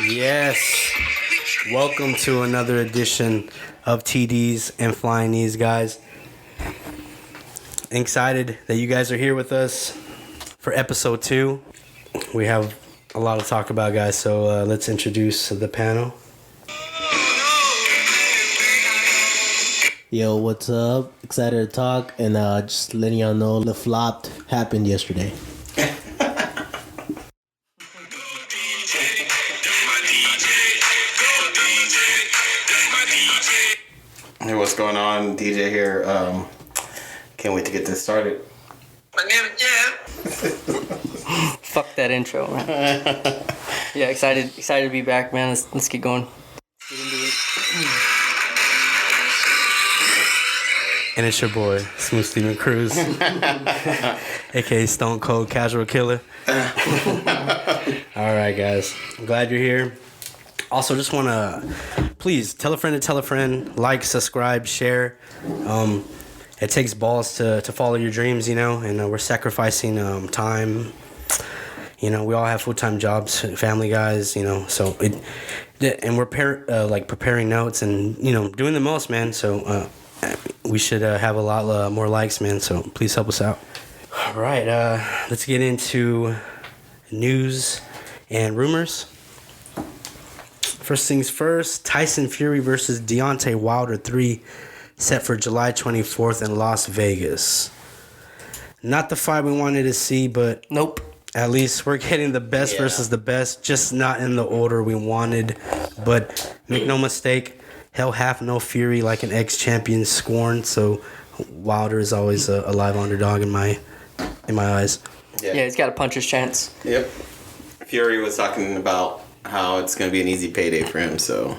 Yes. Welcome to another edition of TDs and Flying Knees, guys. Excited that you guys are here with us for episode 2. We have a lot to talk about, guys, so let's introduce the panel. Yo, what's up? Excited to talk, and just letting y'all know the flop happened yesterday. Hey, what's going on? DJ here. Can't wait to get this started. My name is Fuck that intro, man. Yeah, excited to be back, man. Let's get going. Get into it. And it's your boy, Smooth Steven Cruz, aka Stone Cold Casual Killer. All right, guys. I'm glad you're here. Also, just want to please tell a friend, like, subscribe, share. It takes balls to follow your dreams, you know, and we're sacrificing time. You know, we all have full-time jobs, family guys, you know, so and we're preparing notes and, you know, doing the most, man. So we should have a lot more likes, man. So please help us out. All right, let's get into news and rumors. First things first, Tyson Fury versus Deontay Wilder 3 set for July 24th in Las Vegas. Not the fight we wanted to see, but Nope. at least we're getting the best versus the best, just not in the order we wanted. But make no mistake, hell hath no fury like an ex-champion scorned. So Wilder is always a live underdog in my eyes. Yeah, he's got a puncher's chance. Yep. Fury was talking about how it's going to be an easy payday for him, so...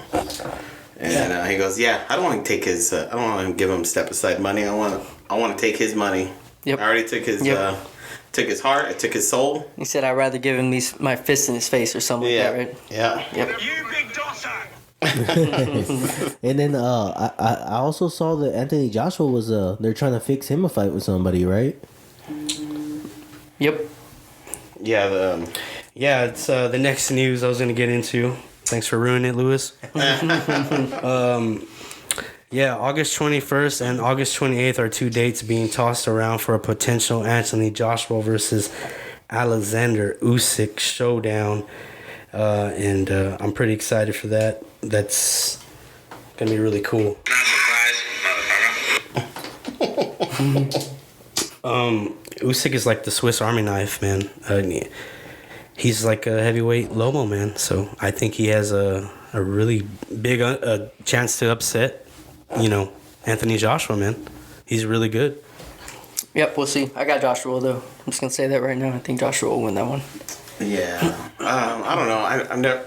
And he goes, I don't want to take his... I don't want to give him step-aside money. I want to take his money. Yep. I already took his... took his heart. I took his soul. He said, I'd rather give him my fist in his face or something like that, right? Yeah. Yep. You big dosser! And then I also saw that Anthony Joshua was they're trying to fix him a fight with somebody, right? Yep. Yeah, It's the next news I was going to get into. Thanks for ruining it, Lewis. August 21st and August 28th are two dates being tossed around for a potential Anthony Joshua versus Alexander Usyk showdown. And I'm pretty excited for that. That's going to be really cool. Not surprised, motherfucker. Usyk is like the Swiss Army knife, man. He's like a heavyweight Lobo, man. So I think he has a really big chance to upset, Anthony Joshua, man. He's really good. Yep, we'll see. I got Joshua, though. I'm just going to say that right now. I think Joshua will win that one. Yeah. I don't know.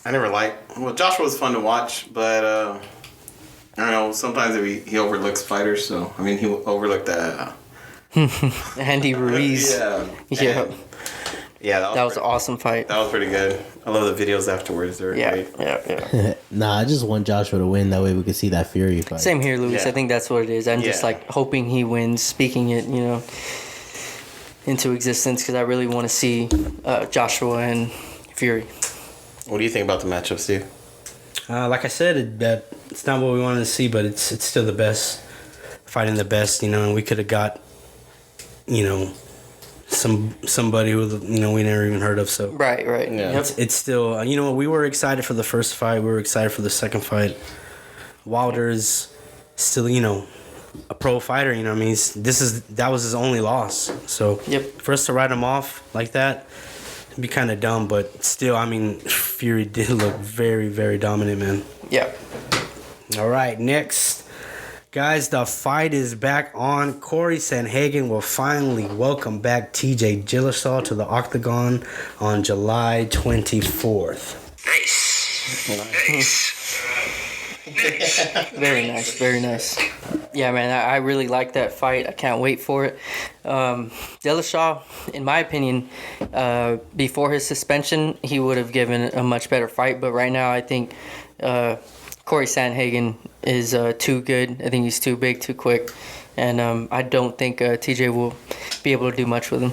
I never liked... Well, Joshua was fun to watch, but... I don't know. Sometimes he overlooks fighters, so... I mean, he overlooked that... Andy Ruiz. Yeah. That was an awesome fight. That was pretty good. I love the videos afterwards. They were great. Yeah. Nah, I just want Joshua to win. That way we can see that Fury fight. Same here, Luis. Yeah. I think that's what it is. I'm just hoping he wins, speaking it, into existence, because I really want to see Joshua and Fury. What do you think about the matchup, Steve? Like I said, it's not what we wanted to see, but it's still the best. Fighting the best, and we could have got, somebody who, we never even heard of. So Right. Yeah. Yep. it's still, we were excited for the first fight. We were excited for the second fight. Wilder's still, a pro fighter. That was his only loss. So for us to write him off like that, it'd be kind of dumb. But still, Fury did look very, very dominant, man. Yep. All right, next. Guys, the fight is back on. Corey Sandhagen will finally welcome back TJ Dillashaw to the octagon on July 24th. Nice. Very nice. Yeah, man, I really like that fight. I can't wait for it. Dillashaw, in my opinion, before his suspension, he would have given a much better fight. But right now, I think Corey Sandhagen is too good. I think he's too big, too quick. And I don't think TJ will be able to do much with him.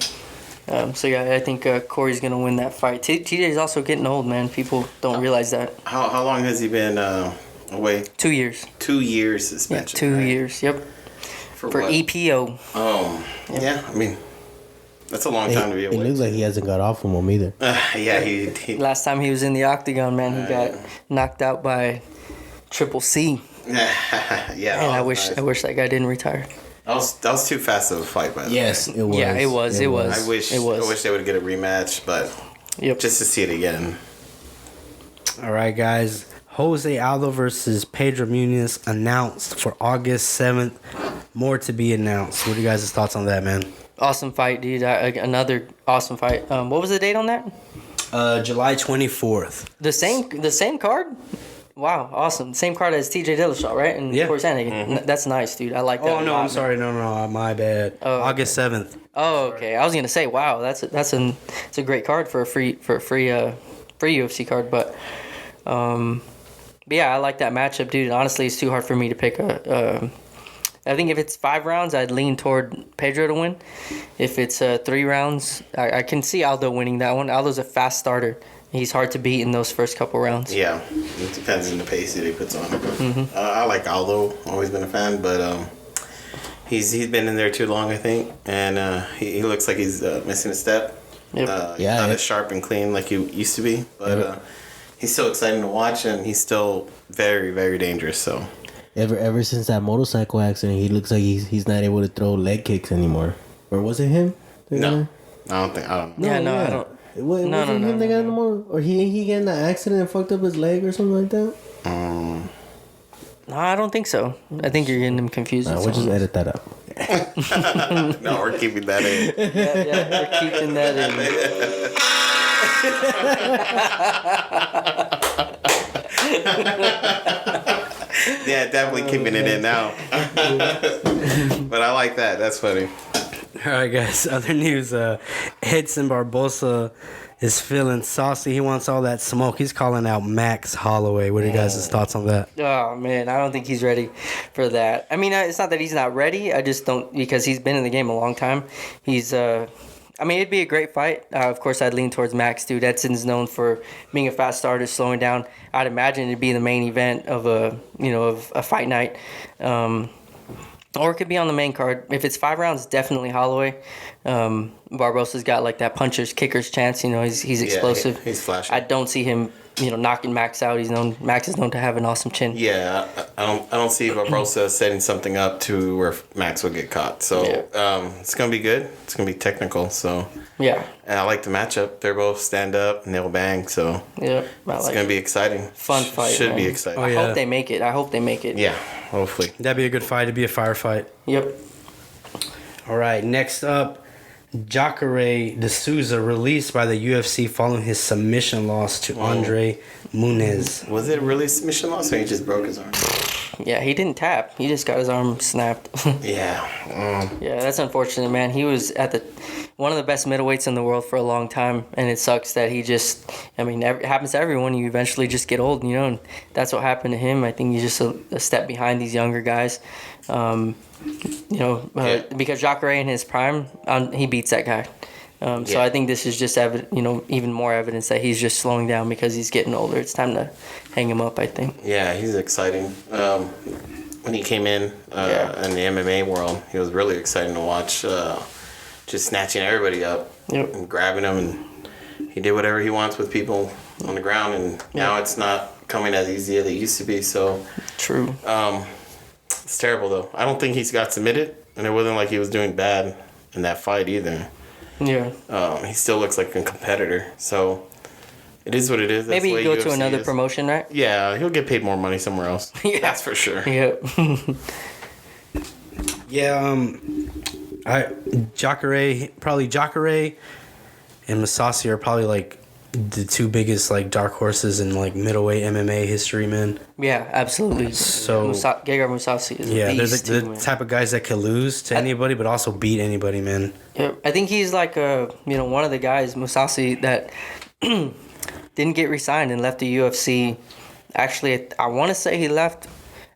So yeah, I think Corey's gonna win that fight. TJ's also getting old, man. People don't realize that. How long has he been away? 2 years. 2 years Yeah, suspension. 2 right? years. Yep. For what? EPO. Oh, yeah. I mean, that's a long time to be It away. looks like he hasn't got off from him either. Yeah, he Last time he was in the octagon, man, he got knocked out by Triple C. yeah. And that I was wish nice. I wish that guy didn't retire. That was too fast of a fight, by the way. Yes, it was. Yeah, it was. I wish It was. I wish they would get a rematch, but Yep. just to see it again. All right, guys. Jose Aldo versus Pedro Muniz announced for August 7th. More to be announced. What are you guys' thoughts on that, man? Awesome fight, dude. Another awesome fight. What was the date on that? July 24th. The same card. Wow, awesome. Same card as TJ Dillashaw, right? And Yeah. Corey Sandhagen. That's nice, dude. I like that. Oh, a no, lot, I'm man. sorry. No, my bad. Oh, okay. August 7th. Oh, okay. I was gonna say, wow, it's a great card for a free UFC card, but yeah, I like that matchup, dude. Honestly, it's too hard for me to pick I think if it's 5 rounds, I'd lean toward Pedro to win. If it's 3 rounds, I can see Aldo winning that one. Aldo's a fast starter. He's hard to beat in those first couple rounds. Yeah, it depends on the pace that he puts on. I like Aldo. Always been a fan, but he's been in there too long, I think, and he looks like he's missing a step. Yep. Not as sharp and clean like he used to be, but he's still exciting to watch, and he's still very, very dangerous. So Ever since that motorcycle accident, he looks like he's not able to throw leg kicks anymore. Or was it him? no, I don't know. Yeah, no, I don't. Wasn't him that got in the motor? Or he got in that accident and fucked up his leg or something like that? No, I don't think so. I think you're getting them confused. Nah, with we'll just someone. edit that out. No, we're keeping that in. Yeah, we're keeping that in. Yeah, definitely keeping it in now. But I like that. That's funny. All right, guys. Other news. Edson Barbosa is feeling saucy. He wants all that smoke. He's calling out Max Holloway. What are you guys' thoughts on that? Oh man, I don't think he's ready for that. I mean, it's not that he's not ready. I just don't, because he's been in the game a long time. He's I mean, it'd be a great fight. Of course, I'd lean towards Max, dude. Edson's known for being a fast starter, slowing down. I'd imagine it'd be the main event of a fight night. Or it could be on the main card. If it's 5 rounds, definitely Holloway. Barbosa's got like that puncher's kicker's chance. He's explosive. Yeah, he's flashy. I don't see him, knocking Max out. Max is known to have an awesome chin. Yeah, I don't see Barbosa setting something up to where Max will get caught. So it's gonna be good. It's gonna be technical. So Yeah. and I like the matchup. They're both stand up, nail bang. So Yeah. it's gonna be exciting. Fun fight. Should be man. exciting. I yeah. hope they make it. Yeah, hopefully. That'd be a good fight. It'd be a firefight. Yep. All right, next up, Jacare D'Souza released by the UFC following his submission loss to Andre Muniz. Was it really a submission loss or he just broke his arm? Yeah, he didn't tap. He just got his arm snapped. Yeah. Yeah, that's unfortunate, man. He was at one of the best middleweights in the world for a long time, and it sucks that he just. I mean, it happens to everyone. You eventually just get old, and that's what happened to him. I think he's just a step behind these younger guys. Because Jacare in his prime, he beats that guy. So I think this is just even more evidence that he's just slowing down because he's getting older. It's time to hang him up, I think. Yeah, he's exciting. When he came in the MMA world, he was really exciting to watch. Just snatching everybody up and grabbing them, and he did whatever he wants with people on the ground. And now it's not coming as easy as it used to be. So True. It's terrible though. I don't think he's got submitted, and it wasn't like he was doing bad in that fight either. Yeah. He still looks like a competitor, so it is what it is. That's Maybe the way go to UFC another is. promotion, right? Yeah, he'll get paid more money somewhere else. Yeah. That's for sure. Yep. Yeah, Jacare and Masasi are probably like the two biggest like dark horses in like middleweight MMA history, man. Yeah, absolutely. So Gegard Mousasi is yeah, a they're beast the too, man. type of guys that can lose to anybody, but also beat anybody, man. Yeah, I think he's like one of the guys, Mousasi, that didn't get re-signed and left the UFC. Actually, I want to say he left.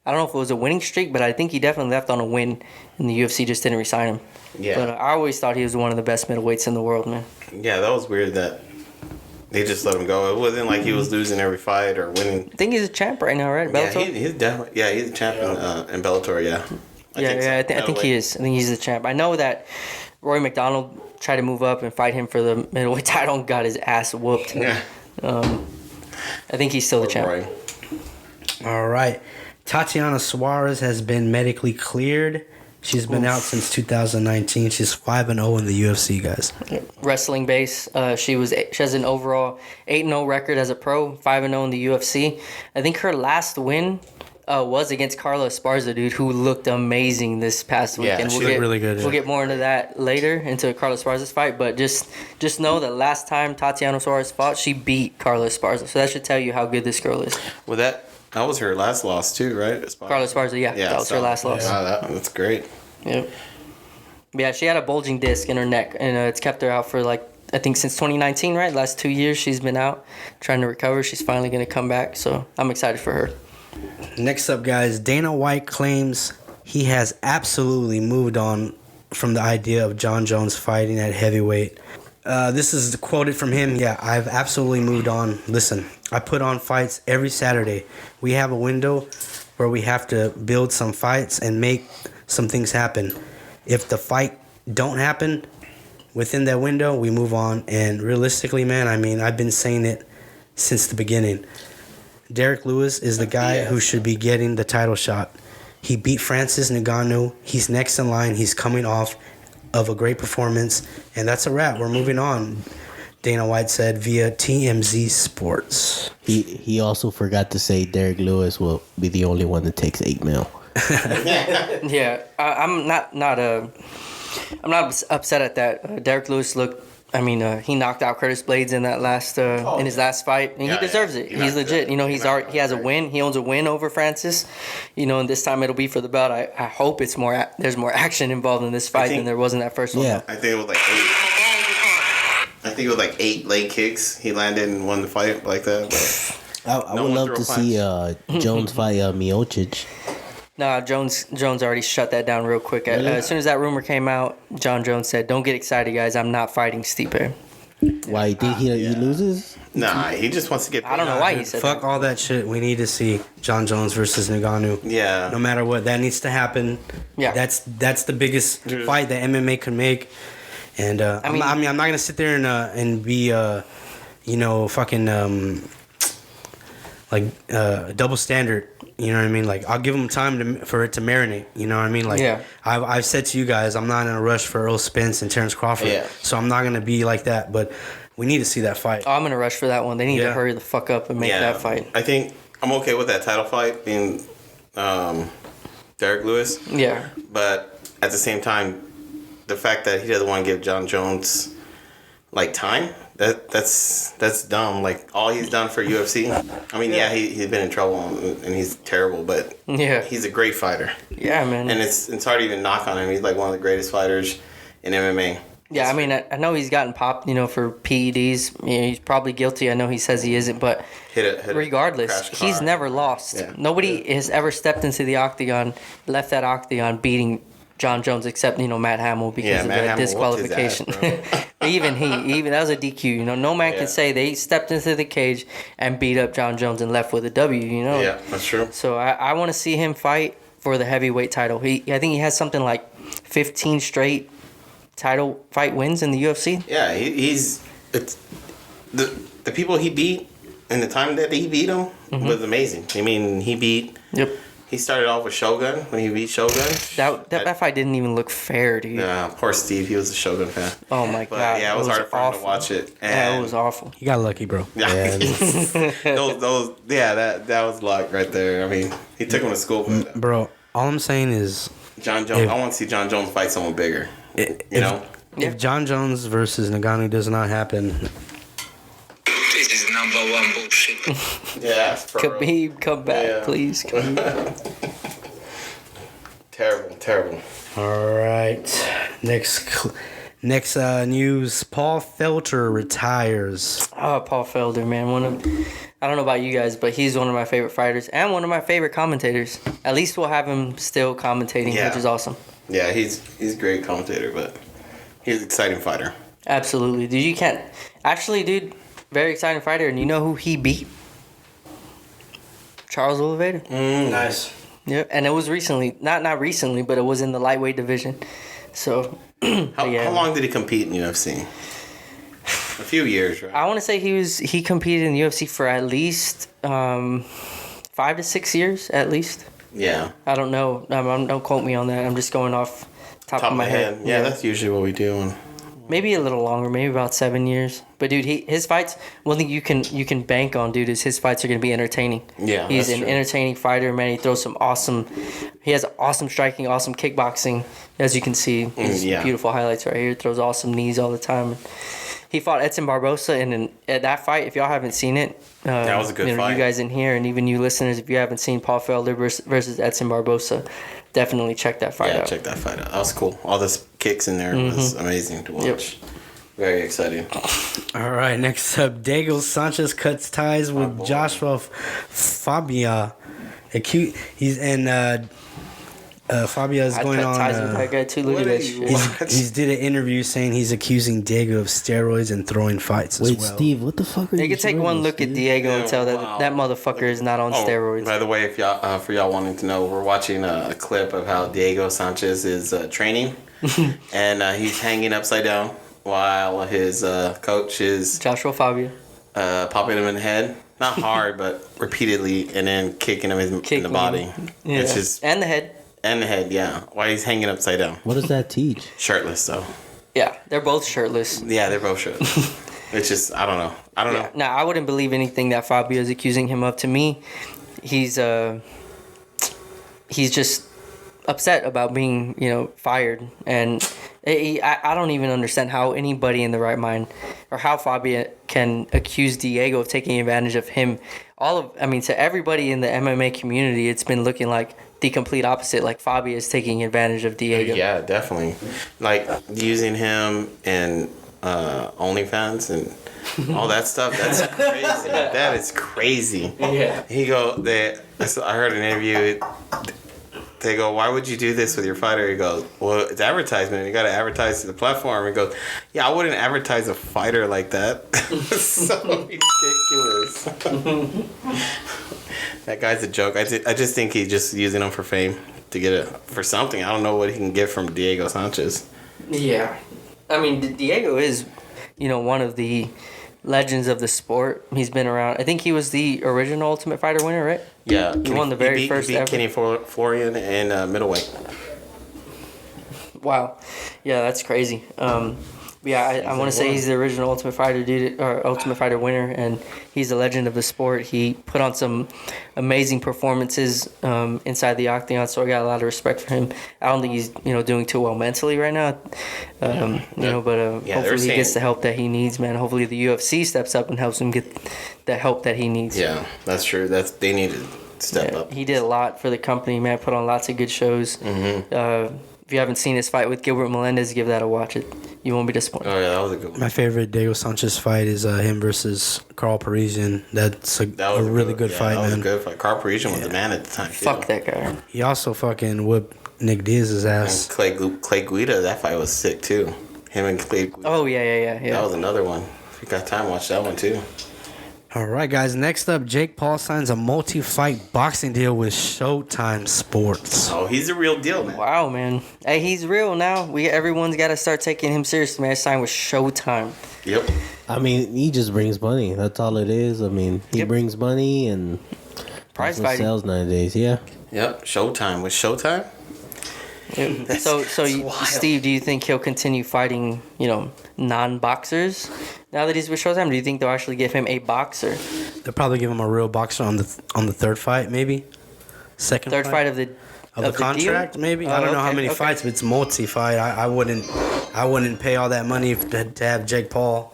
I don't know if it was a winning streak, but I think he definitely left on a win, and the UFC just didn't re-sign him. Yeah. But I always thought he was one of the best middleweights in the world, man. Yeah, that was weird that they just let him go. It wasn't like he was losing every fight or winning. I think he's a champ right now, right? Bellator? Yeah, he's definitely. Yeah, he's a champion in Bellator. Yeah. I think he is. I think he's the champ. I know that Roy McDonald tried to move up and fight him for the middleweight title and got his ass whooped. Yeah. I think he's still the champ. Roy. All right. Tatiana Suarez has been medically cleared. She's been out since 2019. She's 5-0 in the UFC, guys. Wrestling base. She has an overall 8-0 record as a pro, 5-0 in the UFC. I think her last win was against Carla Esparza, dude, who looked amazing this past weekend. she looked really good, yeah. We'll get more into that later, into Carla Esparza's fight. But just know that last time Tatiana Suarez fought, she beat Carla Esparza. So that should tell you how good this girl is. Well, that was her last loss too, right? Carla Esparza, yeah, that was her last loss. Wow, that's great. Yep. Yeah, she had a bulging disc in her neck, and it's kept her out for I think since 2019, right? Last 2 years she's been out trying to recover. She's finally going to come back, so I'm excited for her. Next up, guys, Dana White claims he has absolutely moved on from the idea of John Jones fighting at heavyweight. This is quoted from him. Yeah, I've absolutely moved on. Listen, I put on fights every Saturday. We have a window where we have to build some fights and make some things happen. If the fight don't happen within that window, we move on. And realistically, man, I mean, I've been saying it since the beginning. Derek Lewis is the guy who should be getting the title shot. He beat Francis Ngannou. He's next in line. He's coming off of a great performance. And that's a wrap. We're moving on, Dana White said via TMZ Sports. He also forgot to say Derek Lewis will be the only one that takes $8 million. Yeah, I'm not upset at that. Derek Lewis looked. I mean, he knocked out Curtis Blades in that in his last fight, and he deserves it. He's legit. You know, he has a win. He owns a win over Francis. You know, and this time it'll be for the belt. I hope there's more action involved in this fight than there was in that first one. Yeah, I think it was like 8. I think it was like 8 leg kicks he landed and won the fight like that. But I would love to see Jones fight Miocic. Nah, Jones already shut that down real quick. Really? As soon as that rumor came out, John Jones said, "Don't get excited, guys. I'm not fighting Stipe." Why, you think he loses? nah, he just wants to get paid. I don't know why he said Fuck that. all that shit. We need to see John Jones versus Ngannou. Yeah. No matter what, that needs to happen. Yeah. That's the biggest fight that MMA can make. And I'm not gonna sit there and be fucking double standard. You know what I mean? Like, I'll give him time for it to marinate. You know what I mean? Like, Yeah. I've said to you guys, I'm not in a rush for Earl Spence and Terrence Crawford. Yeah. So I'm not gonna be like that. But we need to see that fight. Oh, I'm in a rush for that one. They need to hurry the fuck up and make that fight. I think I'm okay with that title fight being Derek Lewis. Yeah. But at the same time, the fact that he doesn't want to give John Jones time, that's dumb. Like, all he's done for UFC. I mean, he's been in trouble and he's terrible, but he's a great fighter. Yeah, man. And it's hard to even knock on him. He's like one of the greatest fighters in MMA. Yeah, I mean, I know he's gotten popped, for PEDs. He's probably guilty. I know he says he isn't, but regardless, he's never lost. Yeah. Nobody has ever stepped into the octagon, left that octagon beating John Jones, except Matt Hamill because of the disqualification. Ass, even that was a DQ. No man can say they stepped into the cage and beat up John Jones and left with a W. Yeah, that's true. So I want to see him fight for the heavyweight title. I think he has something like 15 straight title fight wins in the UFC. Yeah, it's the people he beat and the time that he beat them was amazing. I mean, he started off with Shogun when he beat Shogun. That fight didn't even look fair, dude. Yeah, poor Steve. He was a Shogun fan. Oh my god. Yeah, it was hard for him to watch it. And it was awful. You got lucky, bro. Yeah, that was luck right there. I mean, he took him to school. Bro, all I'm saying is John Jones. I want to see John Jones fight someone bigger. If John Jones versus Ngannou does not happen, This is number one bullshit. Yeah, Khabib, come back, please. Terrible. all right. Next news: Paul Felter retires. Oh, Paul Felder, man. I don't know about you guys, but he's one of my favorite fighters and one of my favorite commentators. At least we'll have him still commentating, which is awesome. Yeah, he's a great commentator, but he's an exciting fighter. Absolutely, dude. You can't actually, dude. Very exciting fighter, and you know who he beat? Charles Oliveira. Nice. Yep, and it was recently, not recently, but it was in the lightweight division. So, How long did he compete in UFC? A few years, right? I want to say he competed in the UFC for at least 5 to 6 years, at least. Yeah. I don't know. Don't quote me on that. I'm just going off top of my head. Yeah, that's usually what we do. Maybe a little longer, maybe about 7 years. But dude, his fights. One thing you can bank on, dude, is his fights are gonna be entertaining. Yeah, he's that's an true. entertaining fighter, man. He throws some awesome. He has awesome striking, awesome kickboxing, as you can see. These Yeah. beautiful highlights right here. Throws awesome knees all the time. He fought Edson Barbosa, and at that fight, if y'all haven't seen it, that was a good fight. You guys in here, and even you listeners, if you haven't seen Paul Felder versus Edson Barbosa, definitely check that fight out. Check that fight out. That was cool. All those kicks in there was amazing to watch. Yep. Very exciting. All right, next up, Diego Sanchez cuts ties with Joshua Fabia. He's in. Fabia is I'd going cut on. ties with that guy too. Look at that shit. He's did an interview saying he's accusing Diego of steroids and throwing fights as Wait, well. Steve, what the fuck are you You can take showing one us, look at dude? Diego and tell wow. that motherfucker is not on steroids. By the way, if y'all for y'all wanting to know, we're watching a clip of how Diego Sanchez is training, and he's hanging upside down while his coach is Joshua Fabia. popping him in the head, not hard, but repeatedly, and then kicking him in the body. Yeah. It's just And the head. and the head, yeah. While he's hanging upside down, What does that teach? shirtless though. Yeah, they're both shirtless. Yeah, they're both shirtless. It's just I don't know. Yeah. Now, I wouldn't believe anything that Fabio is accusing him of. To me, he's just upset about being, fired. And I don't even understand how anybody in the right mind or how Fabio can accuse Diego of taking advantage of him. To everybody in the MMA community, it's been looking like the complete opposite. Like Fabio is taking advantage of Diego. Yeah, definitely. Like using him in OnlyFans and all that stuff. That's crazy. That is crazy. Yeah. I heard an interview. They go, "Why would you do this with your fighter?" He goes, "Well, it's advertisement. You got to advertise to the platform." He goes, "Yeah, I wouldn't advertise a fighter like that." So ridiculous. That guy's a joke. I just think he's just using him for fame to get it for something. I don't know what he can get from Diego Sanchez. Yeah. Diego is, one of the legends of the sport. He's been around. I think he was the original Ultimate Fighter winner, right? Yeah, He won the very first He beat ever. Kenny Florian in middleweight. Wow. Yeah, that's crazy. I want to say he's the original Ultimate Fighter dude, or Ultimate Fighter winner, and he's a legend of the sport. He put on some amazing performances inside the octagon, so I got a lot of respect for him. I don't think he's doing too well mentally right now, but hopefully he gets the help that he needs, man. Hopefully the UFC steps up and helps him get the help that he needs. Yeah, that's true. They need to step up. He did a lot for the company, man. Put on lots of good shows. Mm-hmm. If you haven't seen his fight with Gilbert Melendez, give that a watch. You won't be disappointed. Oh yeah, that was a good one. My favorite Diego Sanchez fight is him versus Carl Parisian. That's a really good fight, that was man. a good fight. Carl Parisian was the man at the time. Fuck too. that guy. He also fucking whipped Nick Diaz's And ass. Clay Guida, that fight was sick too. Him and Clay Guida. Oh yeah. That was another one. If you got time, watch that one too. All right, guys. Next up, Jake Paul signs a multi-fight boxing deal with Showtime Sports. Oh, he's a real deal, man. Wow, man. Hey, he's real now. Everyone's got to start taking him seriously, man. Signed with Showtime. Yep. He just brings money. That's all it is. He brings money and Prize that's what fighting. sells nowadays. Yeah. Yep. Showtime. With Showtime? Yep. So Steve, do you think he'll continue fighting, non-boxers now that he's with Showtime? Do you think they'll actually give him a boxer? They'll probably give him a real boxer on the third fight, maybe. Second Third fight of the contract, deal? maybe. I don't know how many okay. fights, but it's multi-fight. I wouldn't pay all that money to have Jake Paul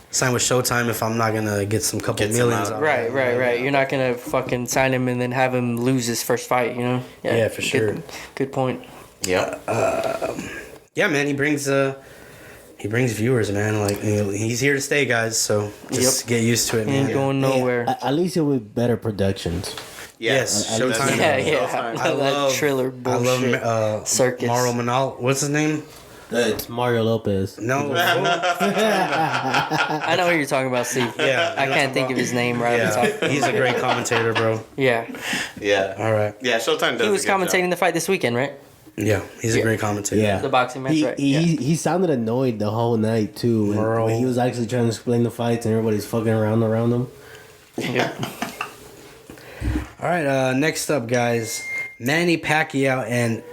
sign with Showtime if I'm not gonna get some couple millions. out of Right. You're not gonna fucking sign him and then have him lose his first fight, Yeah, for sure. Good point. Yep. Yeah, man, he brings viewers, man. Like he's here to stay, guys. So just get used to it, He ain't man. going nowhere. At least it with better productions. Yes, I- I- Showtime. Yeah. I That love Triller I bullshit. love Circus. Mauro Manal. What's his name? It's Mario Lopez. No. I know who you're talking about, Steve. Yeah, I can't think of his name right off the Yeah, top. he's a great commentator, bro. Yeah. Yeah. All right. Yeah, Showtime does. He was a good commentating job. the fight this weekend, right? Yeah, he's a Yeah. great commentator. Yeah. The boxing match, he, right? He sounded annoyed the whole night too. When he was actually trying to explain the fights and everybody's fucking around him. Yeah. All right. Next up, guys, Manny Pacquiao and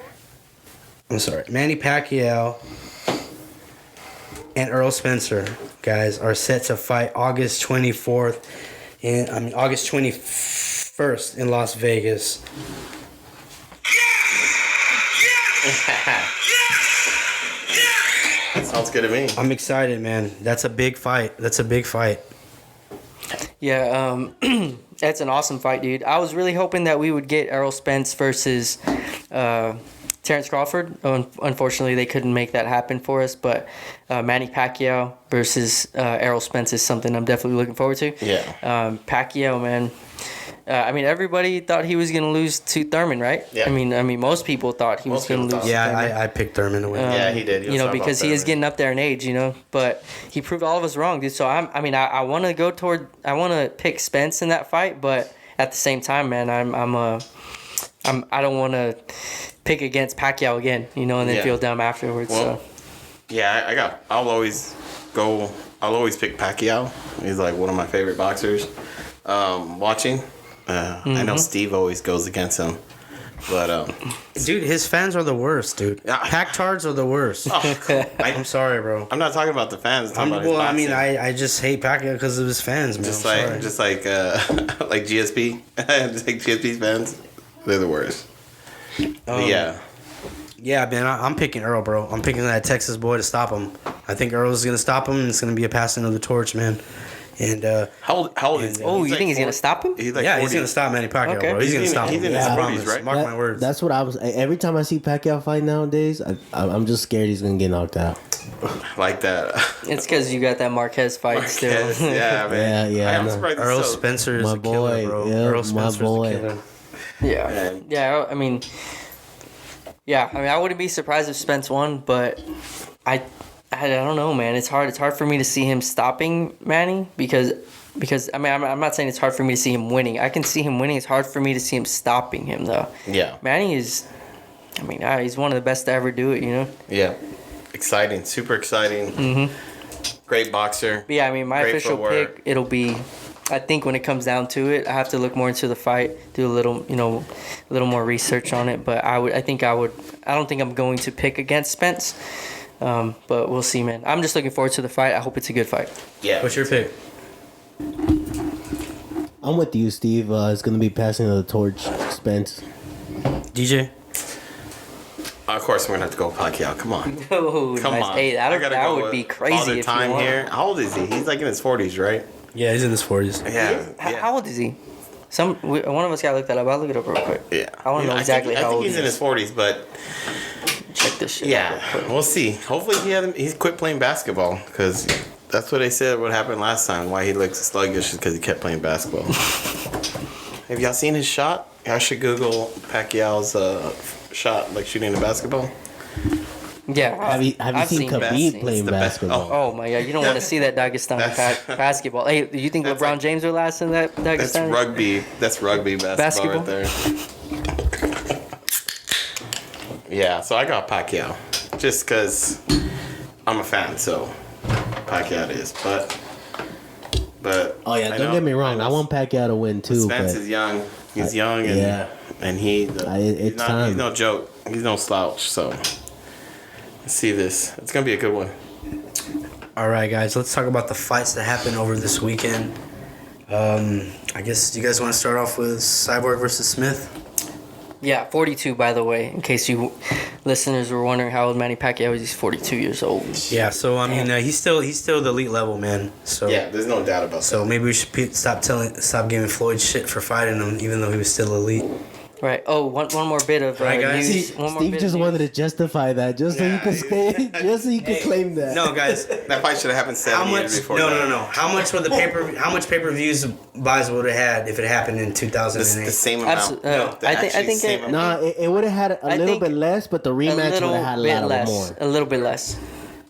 Earl Spencer, guys, are set to fight August 24th August 21st in Las Vegas. Sounds good to me. I'm excited, man. That's a big fight. Yeah, that's an awesome fight, dude. I was really hoping that we would get Errol Spence versus Terrence Crawford. Unfortunately, they couldn't make that happen for us, but Manny Pacquiao versus Errol Spence is something I'm definitely looking forward to. Yeah. Pacquiao, man. I mean, everybody thought he was gonna lose to Thurman, right? Yeah. I mean, most people thought he was Most gonna people lose. thought. to Thurman. Yeah, I picked Thurman to win. Yeah, he did. He was talking Because about he is Thurman. getting up there in age, but he proved all of us wrong, dude. So I want to pick Spence in that fight, but at the same time, man, I don't want to pick against Pacquiao again, and then Yeah. feel dumb afterwards. Well, yeah, I'll always pick Pacquiao. He's like one of my favorite boxers. Watching, I know Steve always goes against him, but Dude, his fans are the worst, dude. Yeah. Packtards are the worst. I'm sorry, bro. I'm not talking about the fans. I'm talking about his boxing. I just hate Pacquiao because of his fans, man. just I'm sorry. like GSP, just like GSP's fans, they're the worst. But yeah, Yeah, man, I'm picking Earl, bro. I'm picking that Texas boy to stop him. I think Earl's gonna stop him, and it's gonna be a passing of the torch, man. And how old is he? Oh, you like think he's gonna 40 stop him? He's like yeah, 40. he's gonna stop Manny Pacquiao, Okay. bro. He's gonna He's in- stop he's him. in his I 40s, promise. right? Mark my words. That's what I was. Every time I see Pacquiao fight nowadays, I'm just scared he's gonna get knocked out. like that. It's because you got that Marquez fight still. Marquez, yeah, man. Yeah, I'm no. surprised he's Earl so- Spencer is My a killer, boy, bro. yeah, Earl my Spencer's boy. a killer. Yeah. I mean, I wouldn't be surprised if Spence won, but I don't know, man. It's hard. It's hard for me to see him stopping Manny because I mean, I'm not saying it's hard for me to see him winning. I can see him winning. It's hard for me to see him stopping him, though. Yeah, Manny is, he's one of the best to ever do it, yeah, exciting, super exciting. Mm-hmm. Great boxer. But yeah, my Great official footwork. pick, it'll be, I think when it comes down to it, I have to look more into the fight, do a little more research on it. But I don't think I'm going to pick against Spence. But we'll see, man. I'm just looking forward to the fight. I hope it's a good fight. Yeah. What's your pick? I'm with you, Steve. It's gonna be passing the torch, Spence. DJ? Of course, we're gonna have to go Pacquiao. Come on. Oh, Come nice. on. Hey, I that gotta go would with be crazy Father if Time you won. here. How old is he? He's like in his 40s, right? Yeah, he's in his 40s. Yeah. How old is he? One of us gotta look that up. I'll look it up real quick. Yeah. I wanna know exactly how I think old he's he in is. his 40s, but Check this shit out. yeah, real quick. we'll see. Hopefully he's quit playing basketball because that's what they said what happened last time. Why he looked sluggish is because he kept playing basketball. Have y'all seen his shot? Y'all should Google Pacquiao's shot, like shooting a basketball. Yeah. Have you I've seen best. Khabib It's playing the best. basketball? Oh my god, you don't want to see that Dagestani That's- basketball. Hey, do you think That's LeBron like- James will last in that That's Dagestani? rugby. That's rugby basketball, right there. Yeah, so I got Pacquiao just because I'm a fan. So Pacquiao it is, but Oh yeah, I don't know- get me wrong. know I want Pacquiao to win too, Spence but is young. He's young, and yeah. and It's he's time. no joke. He's no slouch. So let's see this. It's gonna be a good one. All right, guys, let's talk about the fights that happened over this weekend. I guess you guys want to start off with Cyborg versus Smith? Yeah, 42 by the way. In case you listeners were wondering how old Manny Pacquiao is, he's 42 years old. Yeah, so I mean, he's still the elite level, man. So Yeah, there's no doubt about So maybe we should stop giving Floyd shit for fighting him, even though he was still elite. Right. Oh, one more bit of Right, guys? news. See, One more Steve bit just of wanted news. to justify that, just so you could stay, just so you could claim that. No, guys. That fight should have happened How 7 much? years before. No. How much would How much pay-per-views buys would have had if it happened in 2008? The same amount. Absolutely. I think it- amount. Nah, it would have had a I little think bit less, but the a rematch would little have had a bit lot less. more. A little bit less.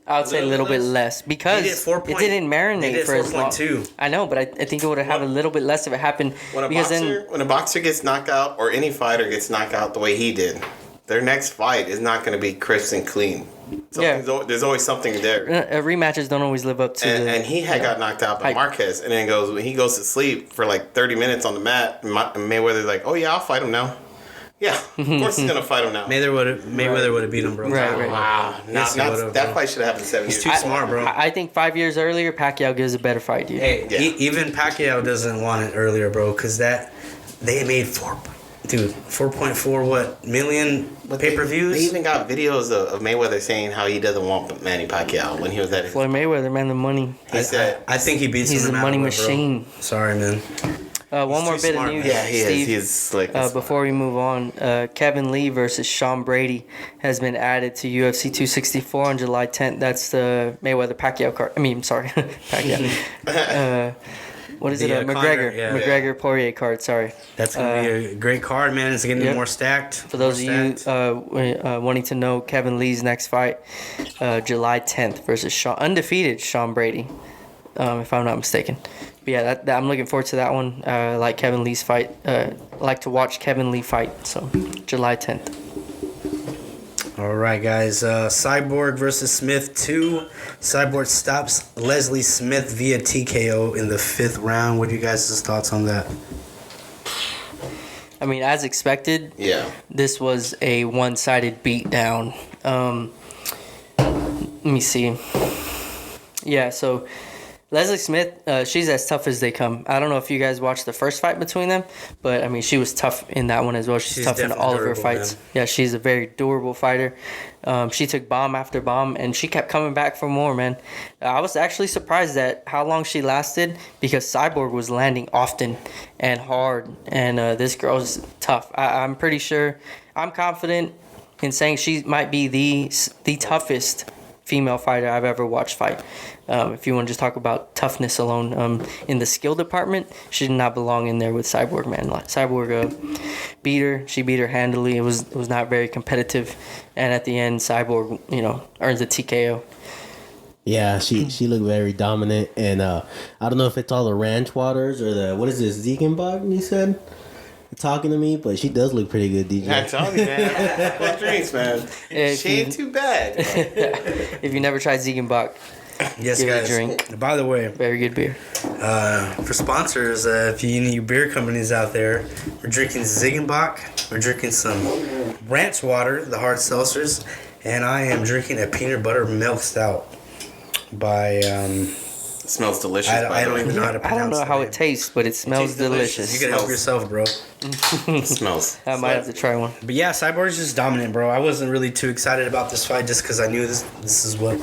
I would say a little bit less because They did 4 it didn't they marinate did for as long. 4.2. I know, but I think it would have had a little bit less if it happened When a because boxer gets knocked out, or any fighter gets knocked out the way he did, their next fight is not going to be crisp and clean. There's always something there. rematches don't always live up to And he had got knocked out by hype. Marquez, and then he goes to sleep for like 30 minutes on the mat. And Mayweather's like, "Oh yeah, I'll fight him now." Yeah, of course he's gonna fight him now. Mayweather would have beat him, bro. Right. Wow, Yes, he would've, that bro. fight should have happened 7 years. He's too smart, bro. I think 5 years earlier, Pacquiao gives a better fight, dude. Hey, Yeah. even Pacquiao doesn't want it earlier, bro, because they made 4.4 million pay-per-views. They even got videos of Mayweather saying how he doesn't want Manny Pacquiao when he was at his. Floyd Mayweather, man, the money. He said, I think he beats He's him no a money matter what, bro. machine. Sorry, man. One more too bit smart, of news, man. "Yeah, he Steve. is. He's slick." Before we move on, Kevin Lee versus Sean Brady has been added to UFC 264 on July 10th. That's the Mayweather Pacquiao card. I mean, sorry, Pacquiao. What is it? The, McGregor. Conor, yeah. McGregor Poirier card. Sorry. That's gonna be a great card, man. It's getting Yep. more stacked. For those of you wanting to know, Kevin Lee's next fight, July 10th versus undefeated Sean Brady, if I'm not mistaken. But yeah, I'm looking forward to that one. I like Kevin Lee's fight. I like to watch Kevin Lee fight. So July 10th. All right, guys. Cyborg versus Smith 2. Cyborg stops Leslie Smith via TKO in the 5th round. What are you guys' thoughts on that? I mean, as expected, Yeah. this was a one-sided beatdown. Let me see. Yeah, so Leslie Smith, she's as tough as they come. I don't know if you guys watched the first fight between them, but I mean, she was tough in that one as well. She's tough in definitely all of her durable, fights. man. Yeah, she's a very durable fighter. She took bomb after bomb, and she kept coming back for more, man. I was actually surprised at how long she lasted because Cyborg was landing often and hard, and this girl's tough. I'm pretty sure, I'm confident in saying she might be the toughest female fighter I've ever watched fight. If you want to just talk about toughness alone, in the skill department, she did not belong in there with Cyborg, man. Like, Cyborg beat her. She beat her handily. It was not very competitive, and at the end, Cyborg, earns a TKO. Yeah, she looked very dominant, and I don't know if it's all the ranch waters or the what is this Ziegenbach you said talking to me, but she does look pretty good, DJ. I told you, man. What drinks, man? If She ain't too bad. If you never tried Ziegenbach, Yes, give it a guys. drink. By the way, Very good beer. for sponsors, if you any beer companies out there, we're drinking Ziegenbach. We're drinking some ranch water, the hard seltzers, and I am drinking a peanut butter milk stout by. Smells delicious. I don't even know how to I pronounce don't know how the it tastes, but it smells tastes delicious. delicious. You can help yourself, bro. name. Smells. I might have to try one. But yeah, Cyborg's just dominant, bro. I wasn't really too excited about this fight just because I knew this is what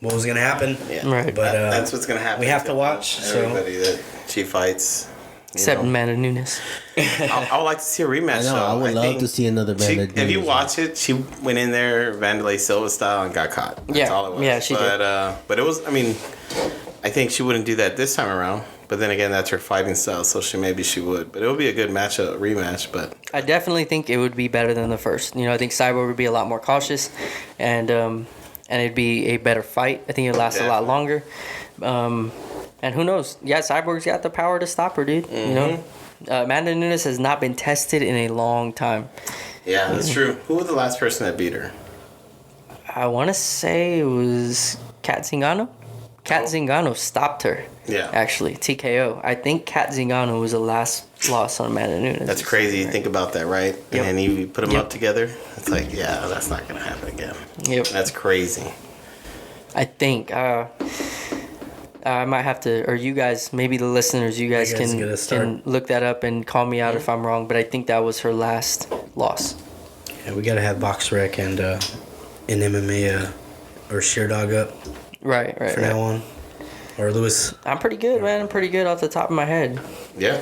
what was gonna happen. Yeah. Right. But That's what's gonna happen. we have to watch. So Everybody that she fights. Except Amanda Nunes. I would like to see a rematch. I know. though. I would love think to see another she, band. if you watch it, she went in there Vanderlei Silva style and got caught. That's Yeah. all it was. Yeah, she did. But it was. I mean, I think she wouldn't do that this time around. But then again, that's her fighting style, so maybe she would. But it would be a good matchup, rematch. But I definitely think it would be better than the first. I think Cyborg would be a lot more cautious, and it'd be a better fight. I think it'd last a lot longer. And who knows? Yeah, Cyborg's got the power to stop her, dude. Amanda Nunes has not been tested in a long time. yeah, that's true. Who was the last person that beat her? I want to say it was Kat Zingano. Kat Zingano stopped her. Yeah. Actually, TKO. I think Kat Zingano was the last loss on Amanda Nunes. That's crazy. You think about that, right? Yep. And then you put them Yep. up together. It's like, yeah, that's not gonna happen again. Yep. That's crazy. I think. I might have to, or you guys, maybe the listeners, you guys, You guys gotta start. can look that up and call me out if I'm wrong. But I think that was her last loss. yeah, we gotta have BoxRec and an MMA or Sheer Dog up Right. from now on, or Lewis. I'm pretty good, man. I'm pretty good off the top of my head. Yeah.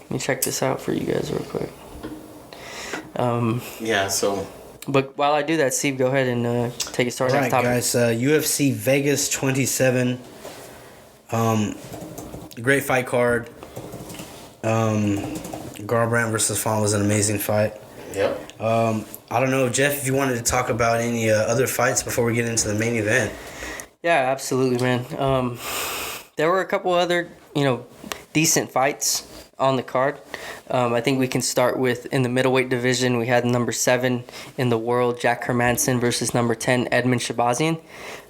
Let me check this out for you guys real quick. Yeah, so But while I do that, Steve, go ahead and take it started. All right, guys. UFC Vegas 27. Great fight card. Garbrandt versus Font was an amazing fight. yep. I don't know, Jeff, if you wanted to talk about any other fights before we get into the main event. Yeah, absolutely, man. There were a couple other, decent fights on the card. I think we can start with in the middleweight division. We had number 7 in the world, Jack Hermansson versus number 10, Edmund Shabazian.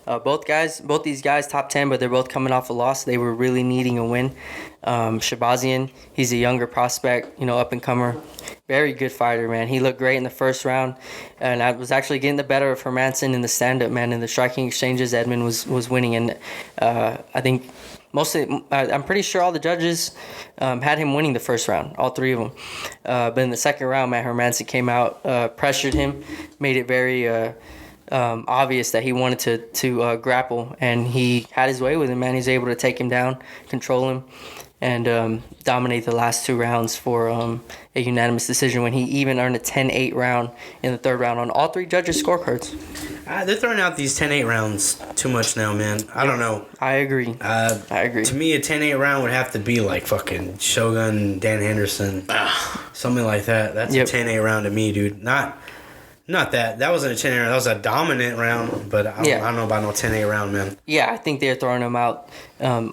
Both these guys top 10, but they're both coming off a loss. They were really needing a win. Shabazian, he's a younger prospect, up and comer. Very good fighter, man. He looked great in the first round, and I was actually getting the better of Hermansson in the stand-up, man. In the striking exchanges, Edmund was winning, and I think I'm pretty sure all the judges had him winning the first round, all 3 of them. But in the second round, Matt Hermansson came out, pressured him, made it very obvious that he wanted to grapple, and he had his way with him, man. He's able to take him down, control him, and dominate the last 2 rounds for a unanimous decision when he even earned a 10-8 round in the third round on all 3 judges' scorecards. They're throwing out these 10-8 rounds too much now, man. I don't know. I agree. I agree. To me, a 10-8 round would have to be like fucking Shogun, Dan Henderson, something like that. That's a 10-8 round to me, dude. Not that. That wasn't a 10-8 round. That was a dominant round, but I don't know about no 10-8 round, man. Yeah, I think they're throwing them out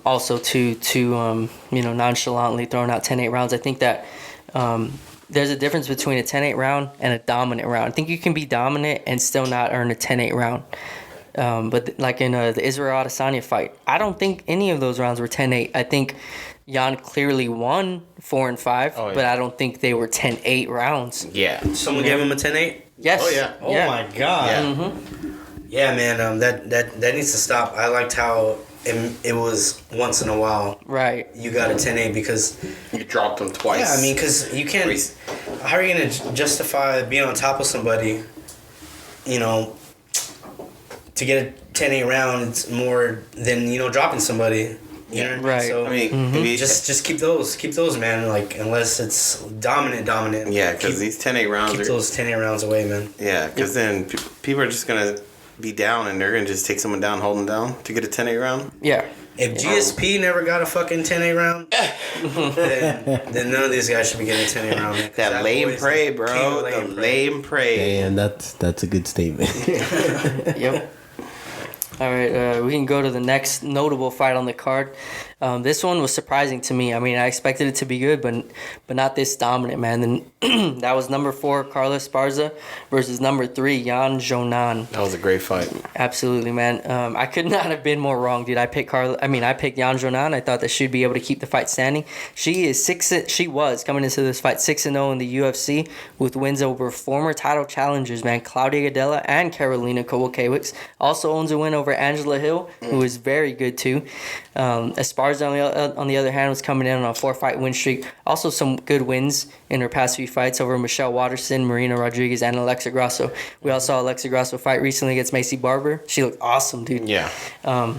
also to nonchalantly throwing out 10-8 rounds. I think that there's a difference between a 10-8 round and a dominant round. I think you can be dominant and still not earn a 10-8 round. But like in the Israel Adesanya fight, I don't think any of those rounds were 10-8. I think Jan clearly won 4 and 5, but I don't think they were 10-8 rounds. Yeah. Someone gave him a 10-8? Yes. Oh, yeah. Oh, my God. Yeah. Mm-hmm. Yeah, man, that needs to stop. I liked how it was once in a while. Right. You got a 10-8 because... You dropped him twice. Yeah, I mean, because you can't... How are you going to justify being on top of somebody, to get a 10-8 round, it's more than, dropping somebody. You know? Right. So, I mean, just keep those, man, like, unless it's dominant. Yeah, because these 10-8 rounds keep those 10-8 rounds away, man. Yeah, because then people are just going to be down and they're going to just take someone down, hold them down to get a 10-8 round. Yeah. If GSP never got a fucking 10-8 round, then none of these guys should be getting a 10-8 round. Man, That lame prey, bro. The lame prey. And that's a good statement. Yep. All right, we can go to the next notable fight on the card. This one was surprising to me. I mean, I expected it to be good, but not this dominant, man. And that was number 4, Carlos Esparza versus number 3, Jan Jonan. That was a great fight. Absolutely, man. I could not have been more wrong, dude. I picked Jan Jonan. I thought that she'd be able to keep the fight standing. She was coming into this fight 6-0 in the UFC with wins over former title challengers, man. Claudia Gadelha and Karolina Kowalkiewicz. Also owns a win over Angela Hill, who is very good too. Esparza, on the other hand, was coming in on a 4-fight win streak. Also some good wins in her past few fights over Michelle Waterson, Marina Rodriguez, and Alexa Grasso. We all saw Alexa Grasso fight recently against Macy Barber. She looked awesome, dude. Yeah. I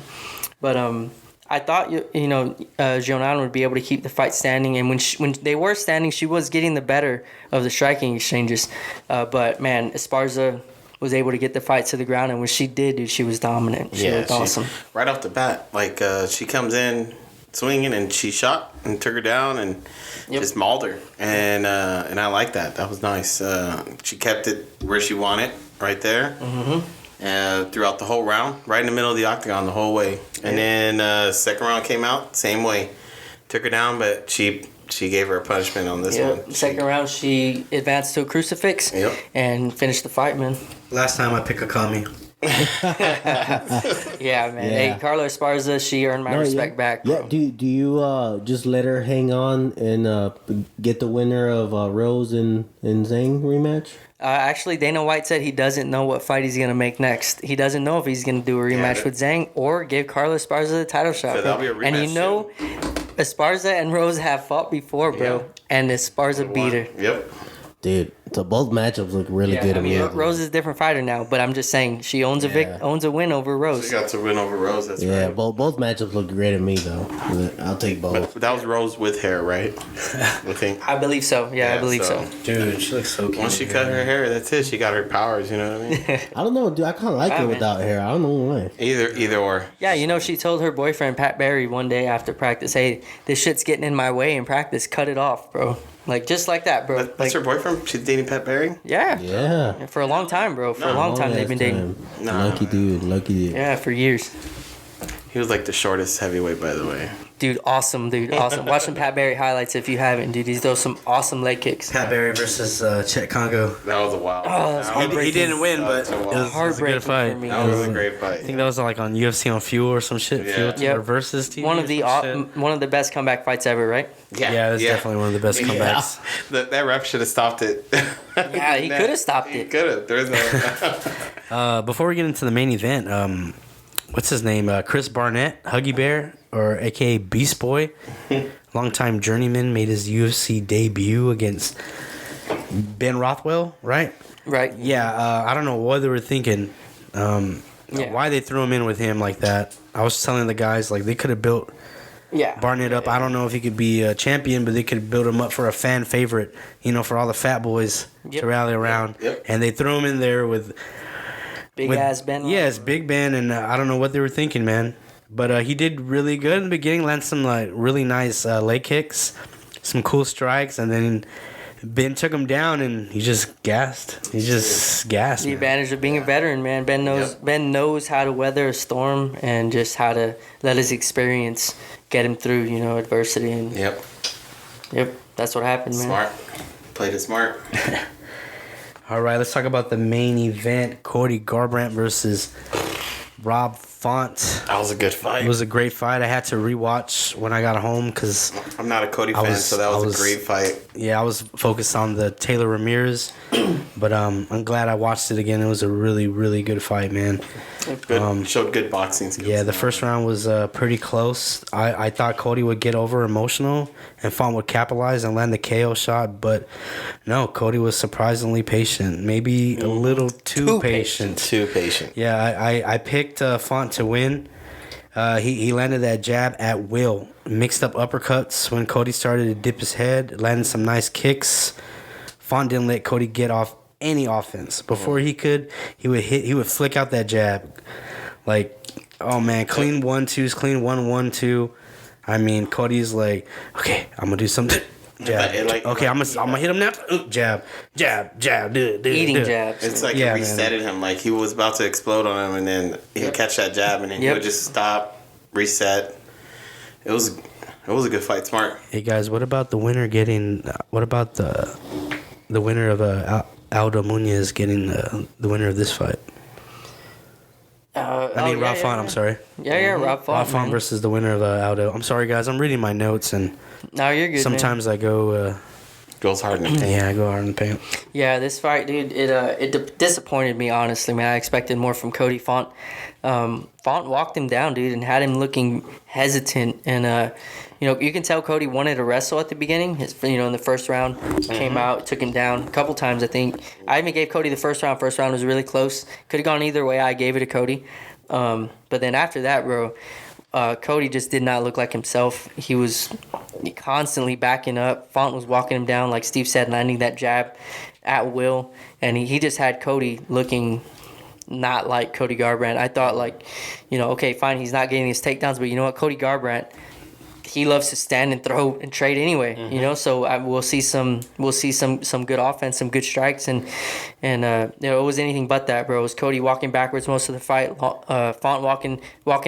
thought Jonan would be able to keep the fight standing, and when they were standing, she was getting the better of the striking exchanges. But man, Esparza was able to get the fight to the ground, and when she did, dude, she was dominant. She looked awesome. Right off the bat, she comes in swinging, and she shot and took her down and just mauled her, and I like that. That was nice. She kept it where she wanted, right there. Mm-hmm. Throughout the whole round, right in the middle of the octagon the whole way. And then second round came out, same way. Took her down, but she gave her a punishment on this one. Second round, she advanced to a crucifix and finished the fight, man. Last time I picked a Kami. Yeah, man. Hey, Carla Esparza, she earned my respect back, bro. Yeah, do you just let her hang on and get the winner of Rose and Zhang rematch? Actually, Dana White said he doesn't know what fight he's going to make next. He doesn't know if he's going to do a rematch with Zhang or give Carla Esparza the title shot. So that'll be a rematch, Esparza and Rose have fought before, bro. And Esparza beat her. Yep. Dude, So both matchups look really good to me. Rose is a different fighter now, but I'm just saying she owns a win over Rose. She got to win over Rose. That's right. Both matchups look great to me though. I'll take both. But that was Rose with hair, right? I believe so. Yeah, I believe so. Dude, she looks so cute. Once she cut her hair, that's it. She got her powers. You know what I mean? I don't know, dude. I kind of like her without hair. I don't know why. Either or. Yeah, she told her boyfriend Pat Barry one day after practice, "Hey, this shit's getting in my way in practice. Cut it off, bro." Like just like that, bro. That's her boyfriend. She's dating Pat Barry. Yeah. Yeah. For a long time, bro. For a long time they've been dating. Lucky dude. Yeah, for years. He was like the shortest heavyweight, by the way. Dude, awesome. Watch some Pat Barry highlights if you haven't, dude. He does some awesome leg kicks. Pat Barry versus Chet Congo. That was a wild. Oh, that's heartbreaking. He didn't win, but it was a good fight. for me. That was a great fight. I think that was like on UFC on Fuel or some shit. Yeah. Fuel versus TV. One of the best comeback fights ever, right? Yeah, that's definitely one of the best comebacks. That ref should have stopped it. Yeah, he could have stopped it. He could have. There's no. Before we get into the main event, what's his name? Chris Barnett, Huggy Bear, or AKA Beast Boy, longtime journeyman, made his UFC debut against Ben Rothwell, right? Right. Yeah, I don't know what they were thinking. Why they threw him in with him like that. I was telling the guys, like, they could have built Barnett up. I don't know if he could be a champion, but they could build him up for a fan favorite, for all the fat boys to rally around. Yep. And they threw him in there with Big-ass Ben. Yes, Big Ben, and I don't know what they were thinking, man. But he did really good in the beginning, landed some like really nice leg kicks, some cool strikes, and then Ben took him down, and he just gassed. He just gassed. The man. advantage of being a veteran, man. Ben knows how to weather a storm and just how to let his experience get him through, adversity. And Yep. That's what happened, man. Smart. Played it smart. All right, let's talk about the main event: Cody Garbrandt versus Rob Font. That was a good fight. It was a great fight. I had to rewatch when I got home because I'm not a Cody fan, so that was a great fight. Yeah, I was focused on the Taylor Ramirez, but I'm glad I watched it again. It was a really, really good fight, man. Good, showed good boxing skills. Yeah, the first round was pretty close. I thought Cody would get over emotional and Font would capitalize and land the KO shot, but no, Cody was surprisingly patient. Maybe a little too patient. Too patient. Yeah, I picked Font to win. He landed that jab at will. Mixed up uppercuts when Cody started to dip his head. Landed some nice kicks. Font didn't let Cody get off any offense. Before he would flick out that jab. Like, oh man, clean 1-2s, clean 1-1-2. I mean, Cody's like, okay, I'm gonna do something. Jab. Okay, I'm gonna hit him now. Jab, do Eating jabs. It's like he resetted him. Like he was about to explode on him, and then he'd catch that jab, and then he would just stop, reset. It was a good fight. Smart. Hey guys, what about the winner getting? What about the winner of Aldo Munez getting the winner of this fight? Rob Font. I'm sorry. Yeah, Rob Font. Rob Font versus the winner of Aldo. I'm sorry, guys. I'm reading my notes, and no, you're good. Sometimes man. I go. Goes hard in the paint. Yeah, I go hard in the paint. Yeah, this fight, dude, it disappointed me, honestly, man. I expected more from Cody Font. Font walked him down, dude, and had him looking hesitant. And, you can tell Cody wanted to wrestle at the beginning. In the first round, came out, took him down a couple times, I think. I even gave Cody the first round. First round was really close. Could have gone either way. I gave it to Cody. But then after that, bro, Cody just did not look like himself. He was constantly backing up. Font was walking him down, like Steve said, landing that jab at will. And he just had Cody looking not like Cody Garbrandt. I thought, okay, fine, he's not getting his takedowns, but you know what? Cody Garbrandt, he loves to stand and throw and trade anyway, So we'll see some good offense, some good strikes, and it was anything but that, bro. It was Cody walking backwards most of the fight, Font walking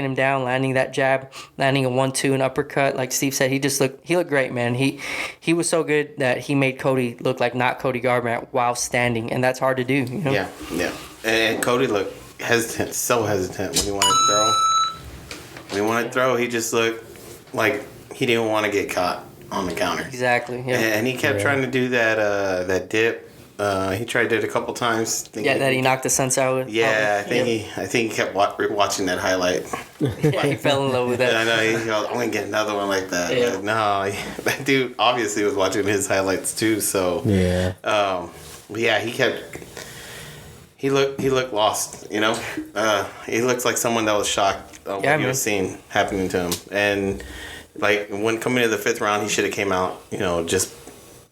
him down, landing that jab, landing a 1-2, an uppercut. Like Steve said, he looked great, man. He was so good that he made Cody look like not Cody Garbrandt while standing, and that's hard to do. Yeah. And Cody looked hesitant, so hesitant when he wanted to throw. When he wanted to throw, he just looked like he didn't want to get caught on the counter. Exactly. Yeah. And he kept trying to do that dip. He tried it a couple times. That he knocked the sense out with. Yeah, I think he kept watching that highlight. Yeah, he fell in love with that. I know. He goes, I'm gonna get another one like that. Yeah. No, that dude obviously was watching his highlights too. So yeah. Yeah, he looked lost, you know. He looks like someone that was shocked of what he was seeing happening to him. And like when coming to the 5th round, he should have came out, you know, just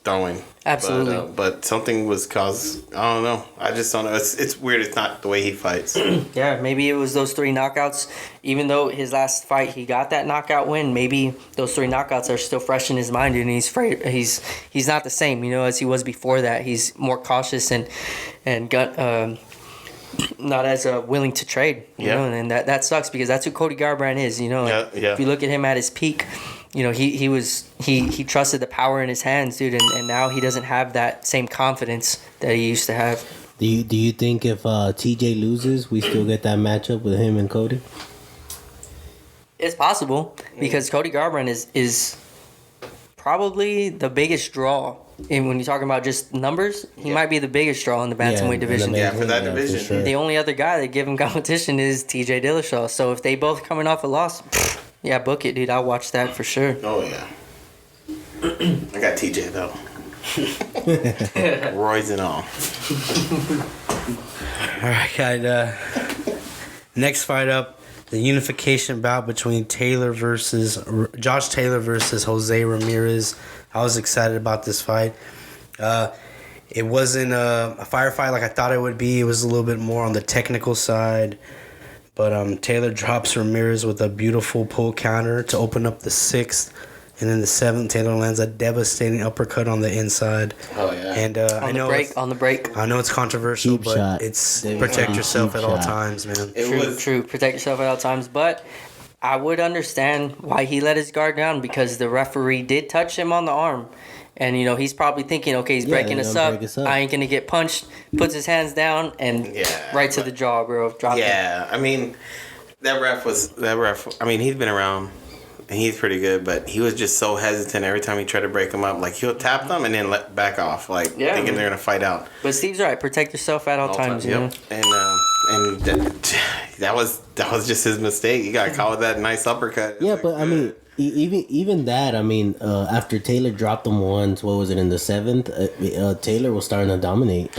throwing. Absolutely. But something was caused. I don't know. I just don't know. It's weird. It's not the way he fights. Yeah, maybe it was those 3 knockouts. Even though his last fight he got that knockout win, maybe those 3 knockouts are still fresh in his mind, and he's afraid. He's not the same, you know, as he was before that. He's more cautious and not as willing to trade. You know, and that sucks because that's who Cody Garbrandt is. You know, like, if you look at him at his peak, you know, he trusted the power in his hands, dude, and now he doesn't have that same confidence that he used to have. Do you think if TJ loses, we still get that matchup with him and Cody? It's possible because Cody Garbrandt is probably the biggest draw. And when you're talking about just numbers, he might be the biggest draw in the bantamweight division. For that division. Sure. The only other guy that give him competition is TJ Dillashaw. So if they both coming off a loss, yeah, book it, dude. I'll watch that for sure. Oh yeah. I got TJ though. Roy's and all. All right, guys. Next fight up, the unification bout between Josh Taylor versus Jose Ramirez. I was excited about this fight. It wasn't a firefight like I thought it would be. It was a little bit more on the technical side. But Taylor drops Ramirez with a beautiful pull counter to open up the 6th. And in the 7th, Taylor lands a devastating uppercut on the inside. Oh, yeah. And on the break. I know it's controversial, Cheap but shot. it's protect yourself at all times, man. True. Protect yourself at all times. But I would understand why he let his guard down because the referee did touch him on the arm. And, you know, he's probably thinking, okay, he's breaking us up. I ain't going to get punched. Puts his hands down and right to the jaw, bro. Drop it. I mean, that ref, I mean, he's been around. And he's pretty good, but he was just so hesitant every time he tried to break him up. Like, he'll tap them and then let back off, like, thinking they're going to fight out. But Steve's right. Protect yourself at all times, you know? And that was just his mistake. He got caught with that nice uppercut. Yeah, but, I mean, even that, I mean, after Taylor dropped him once, what was it, in the 7th? Taylor was starting to dominate.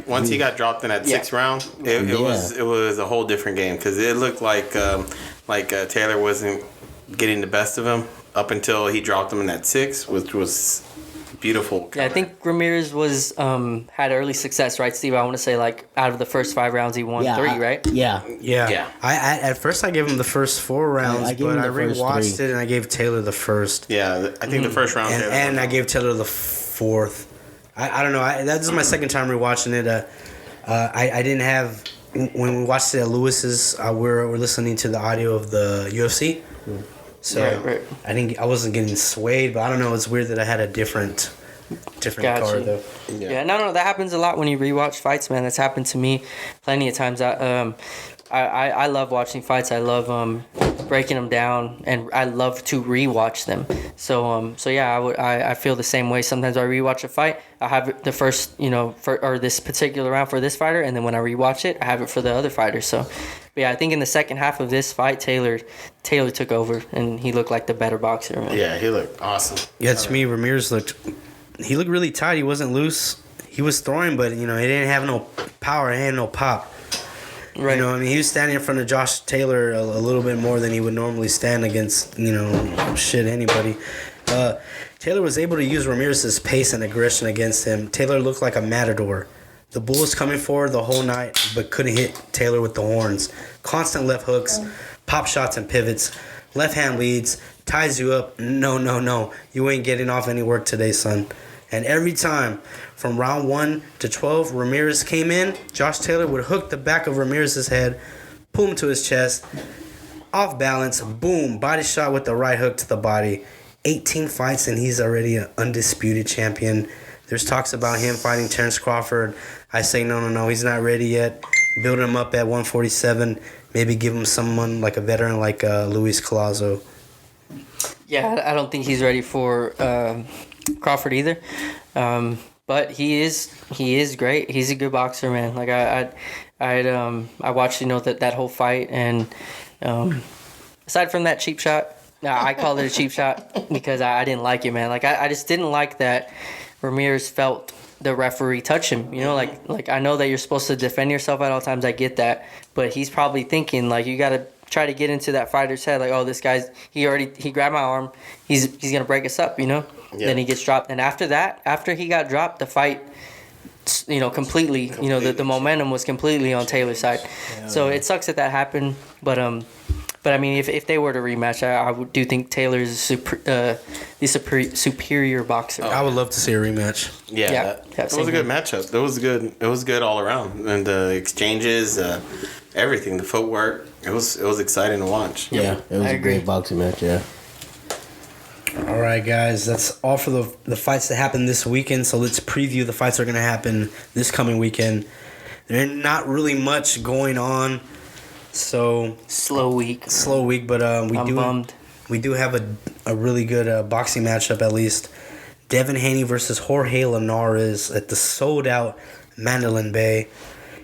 Once he got dropped in that 6th round, it was a whole different game. Because it looked like Taylor wasn't getting the best of him up until he dropped him in that 6th, which was beautiful. Yeah, I think Ramirez was had early success, right, Steve? I want to say like out of the first 5 rounds, he won 3, right? Yeah. I at first I gave him the first 4 rounds, but I rewatched it and I gave Taylor the first. Yeah, I think the first round. And I gave Taylor the 4th. I don't know. This is my second time rewatching it. I didn't have when we watched it at Lewis's. We're listening to the audio of the UFC. So right. I wasn't getting swayed, but I don't know. It's weird that I had a different card though. Yeah, no, that happens a lot when you rewatch fights, man. That's happened to me plenty of times. I love watching fights. I love breaking them down, and I love to rewatch them. So yeah, I feel the same way. Sometimes I rewatch a fight, I have it the first, or this particular round for this fighter, and then when I rewatch it, I have it for the other fighter. So, but yeah, I think in the second half of this fight, Taylor took over, and he looked like the better boxer. Man. Yeah, he looked awesome. Yeah, to me, Ramirez looked really tight. He wasn't loose. He was throwing, but he didn't have no power. He had no pop. Right. He was standing in front of Josh Taylor a little bit more than he would normally stand against, anybody. Taylor was able to use Ramirez's pace and aggression against him. Taylor looked like a matador. The bull was coming forward the whole night, but couldn't hit Taylor with the horns. Constant left hooks, pop shots and pivots. Left hand leads, ties you up. No. You ain't getting off any work today, son. And every time, from round 1 to 12, Ramirez came in, Josh Taylor would hook the back of Ramirez's head, pull him to his chest, off balance, boom, body shot with the right hook to the body. 18 fights and he's already an undisputed champion. There's talks about him fighting Terrence Crawford. I say no, he's not ready yet. Build him up at 147. Maybe give him someone like a veteran like Luis Collazo. Yeah, I don't think he's ready for Crawford either. But he is great. He's a good boxer, man. Like I watched that whole fight, and aside from that cheap shot, I called it a cheap shot because I didn't like it, man. Like I just didn't like that Ramirez felt the referee touch him. You know, like I know that you're supposed to defend yourself at all times. I get that, but he's probably thinking like you got to try to get into that fighter's head. Like, oh, this guy's he grabbed my arm. He's gonna break us up. You know. Yeah. Then he gets dropped, and after he got dropped, the fight, you know, completely. You know, the momentum was completely on Taylor's side. Yeah. So it sucks that happened, but I mean, if they were to rematch, I do think Taylor is the superior boxer. I would love to see a rematch. Yeah, it was a good matchup. It was good all around, and the exchanges, everything, the footwork. It was exciting to watch. Yeah, it was a great boxing match. Yeah. All right, guys, that's all for the fights that happened this weekend. So let's preview the fights that are going to happen this coming weekend. There's not really much going on. So slow week, but we do have a really good boxing matchup at least. Devin Haney versus Jorge Linares at the sold out Mandalay Bay.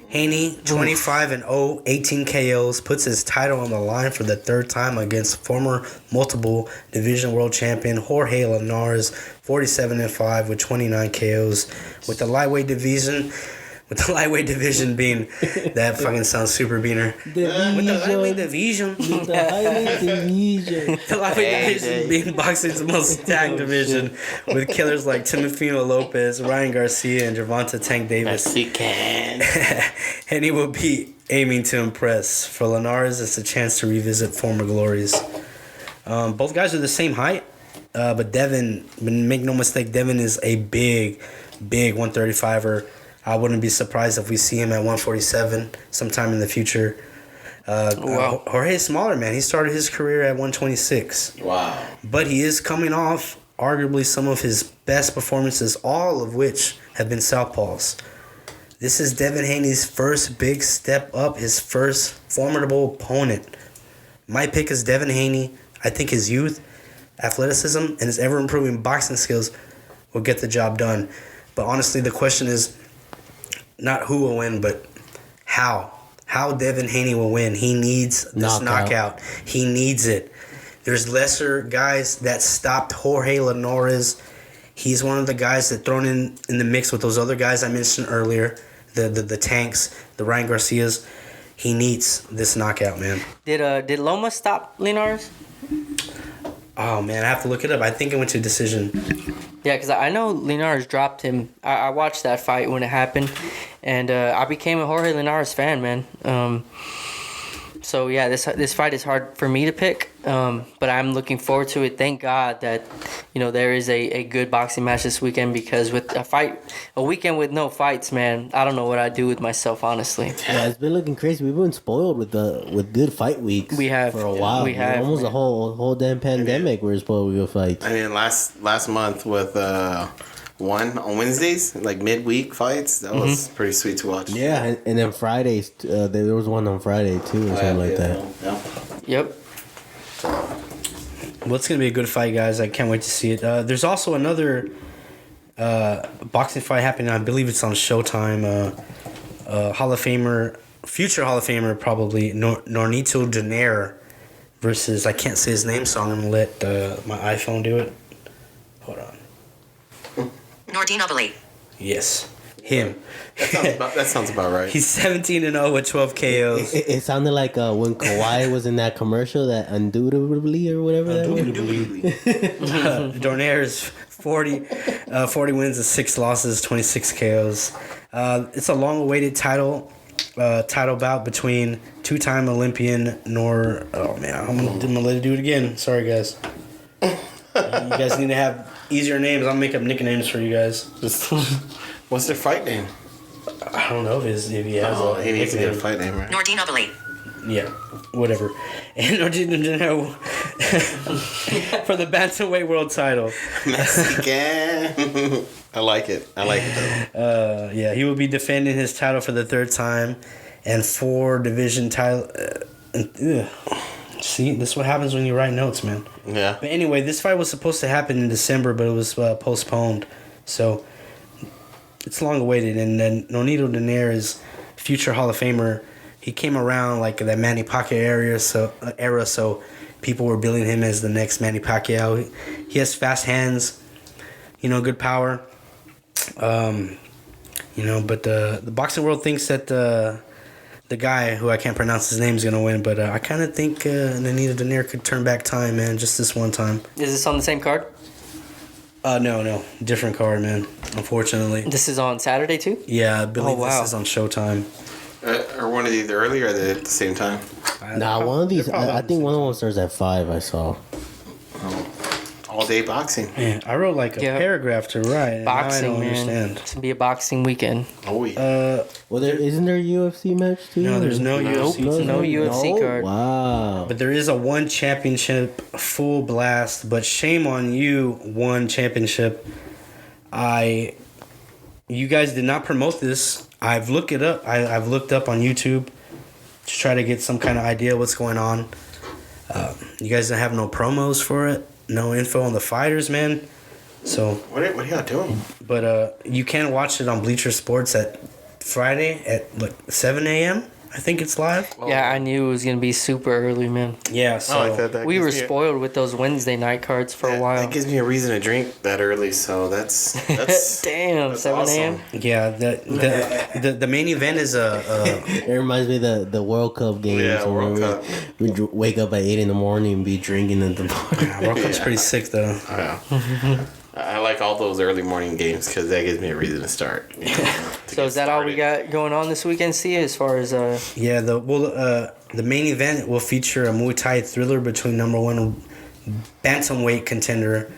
Haney 25-0, 18 KOs, puts his title on the line for the third time against former multiple division world champion Jorge Linares, 47-5 with 29 KOs. With the lightweight division being that fucking sounds super beaner. With the lightweight division. The lightweight division being boxing's most stacked division with killers like Timofino Lopez, Ryan Garcia, and Gervonta Tank Davis. And he will be aiming to impress. For Linares, it's a chance to revisit former glories. Both guys are the same height, but Devin, make no mistake, Devin is a big 135er. I wouldn't be surprised if we see him at 147 sometime in the future. Jorge is smaller, man. He started his career at 126. Wow. But he is coming off arguably some of his best performances, all of which have been southpaws. This is Devin Haney's first big step up, his first formidable opponent. My pick is Devin Haney. I think his youth, athleticism, and his ever-improving boxing skills will get the job done. But honestly, the question is not who will win, but how. How Devin Haney will win. He needs this knockout. He needs it. There's lesser guys that stopped Jorge Linares. He's one of the guys that thrown in the mix with those other guys I mentioned earlier, the Tanks, the Ryan Garcias. He needs this knockout, man. Did Loma stop Linares? Oh, man, I have to look it up. I think it went to decision. Yeah, because I know Linares dropped him. I watched that fight when it happened, and I became a Jorge Linares fan, man. So, yeah, this fight is hard for me to pick, but I'm looking forward to it. Thank God that, there is a good boxing match this weekend, because with a weekend with no fights, man, I don't know what I'd do with myself, honestly. Yeah, it's been looking crazy. We've been spoiled with good fight weeks. We have. For a while. We have. Almost a whole damn pandemic we're spoiled with good fights. I mean, last month with one on Wednesdays, like midweek fights, that was pretty sweet to watch. Yeah, and then Fridays, there was one on Friday too, or something like that. Yeah. Yep. Well, it's going to be a good fight, guys. I can't wait to see it. There's also another boxing fight happening. I believe it's on Showtime. Hall of Famer, future Hall of Famer probably, Nonito Donaire versus, I can't say his name, so I'm going to let my iPhone do it. Hold on. Nordinobili. Yes. Him. That sounds about right. He's 17-0 with 12 KOs. It sounded like when Kawhi was in that commercial, that Undoubtedly or whatever that was. Donaire is 40 wins and 6 losses, 26 KOs. It's a long-awaited title bout between two-time Olympian Oh, man, I'm going to let it do it again. Sorry, guys. You guys need to have easier names. I'll make up nicknames for you guys. What's their fight name? I don't know if he has he needs to get a fight name, right? Nordinobili. Yeah, whatever. And Nordinobili for the bantamweight world title. Mexican. I like it though. Yeah, he will be defending his title for the third time, and 4 division title. See, this is what happens when you write notes, man. Yeah. But anyway, this fight was supposed to happen in December, but it was postponed. So it's long awaited. And then Nonito Donaire is future Hall of Famer. He came around like that Manny Pacquiao era, so people were billing him as the next Manny Pacquiao. He has fast hands, good power. You know, but the boxing world thinks that the guy who I can't pronounce his name is gonna win, but I kind of think Nanita Donaire could turn back time, man, just this one time. Is this on the same card? No, different card, man. Unfortunately. This is on Saturday too? Yeah, I believe wow. this is on Showtime. Are one of these early or are they at the same time? Nah, one of these. I think one of them starts at 5. I saw. All day boxing. Man, I wrote like a paragraph to write. And Boxing, I don't man. understand. It's gonna be a boxing weekend. Oh yeah. Well, isn't there a UFC match too? No, there's no UFC. No UFC card. Wow. But there is a one championship full blast. But shame on you, one championship. You guys did not promote this. I've looked it up. I've looked up on YouTube to try to get some kind of idea what's going on. You guys don't have no promos for it. No info on the fighters, man. So What are y'all doing? but you can watch it on Bleacher Sports at Friday at like 7 a.m. I think it's live. Yeah, I knew it was gonna be super early, man. Yeah, so that We were gives me spoiled with those Wednesday night cards for a while. That gives me a reason to drink that early, so that's Damn, that's 7 a.m. awesome. yeah, the main event is It reminds me of the World Cup games. Yeah, so World Cup. We wake up at 8 in the morning and be drinking at the bar. World Cup's pretty sick though. Yeah. I like all those early morning games because that gives me a reason to start. You know, So is that all we got going on this weekend, see, as far as Yeah, the main event will feature a Muay Thai thriller between number one bantamweight contender.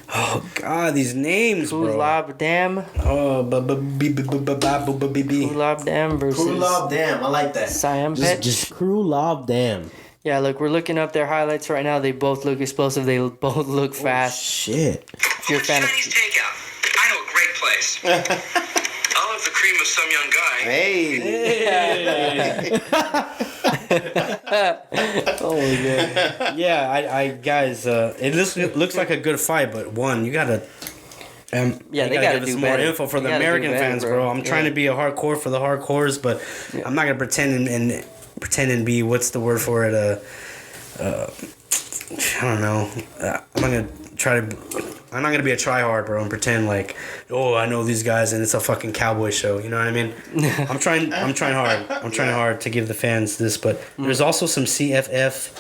Oh God, these names, bro. Kulab Dam? Oh, Kulab Dam versus Dam, I like that. Siam Pet? Just Crew Lob Dam. Yeah, look, we're looking up their highlights right now. They both look explosive. They both look fast. Shit. If you're a fan of... Chinese takeout. I know a great place. I'll have the cream of some young guy. Hey. Oh, my God. Yeah, I guys, it looks like a good fight, but one, you gotta. Yeah, you they gotta give us do more better. info for They the gotta do American better, fans, bro. bro. I'm trying to be a hardcore for the hardcores, but I'm not gonna pretend and be what's the word for it? I don't know. I'm not gonna be a tryhard, bro, and pretend like, oh, I know these guys, and it's a fucking cowboy show. You know what I mean? I'm trying hard. I'm trying hard to give the fans this, but there's also some CFF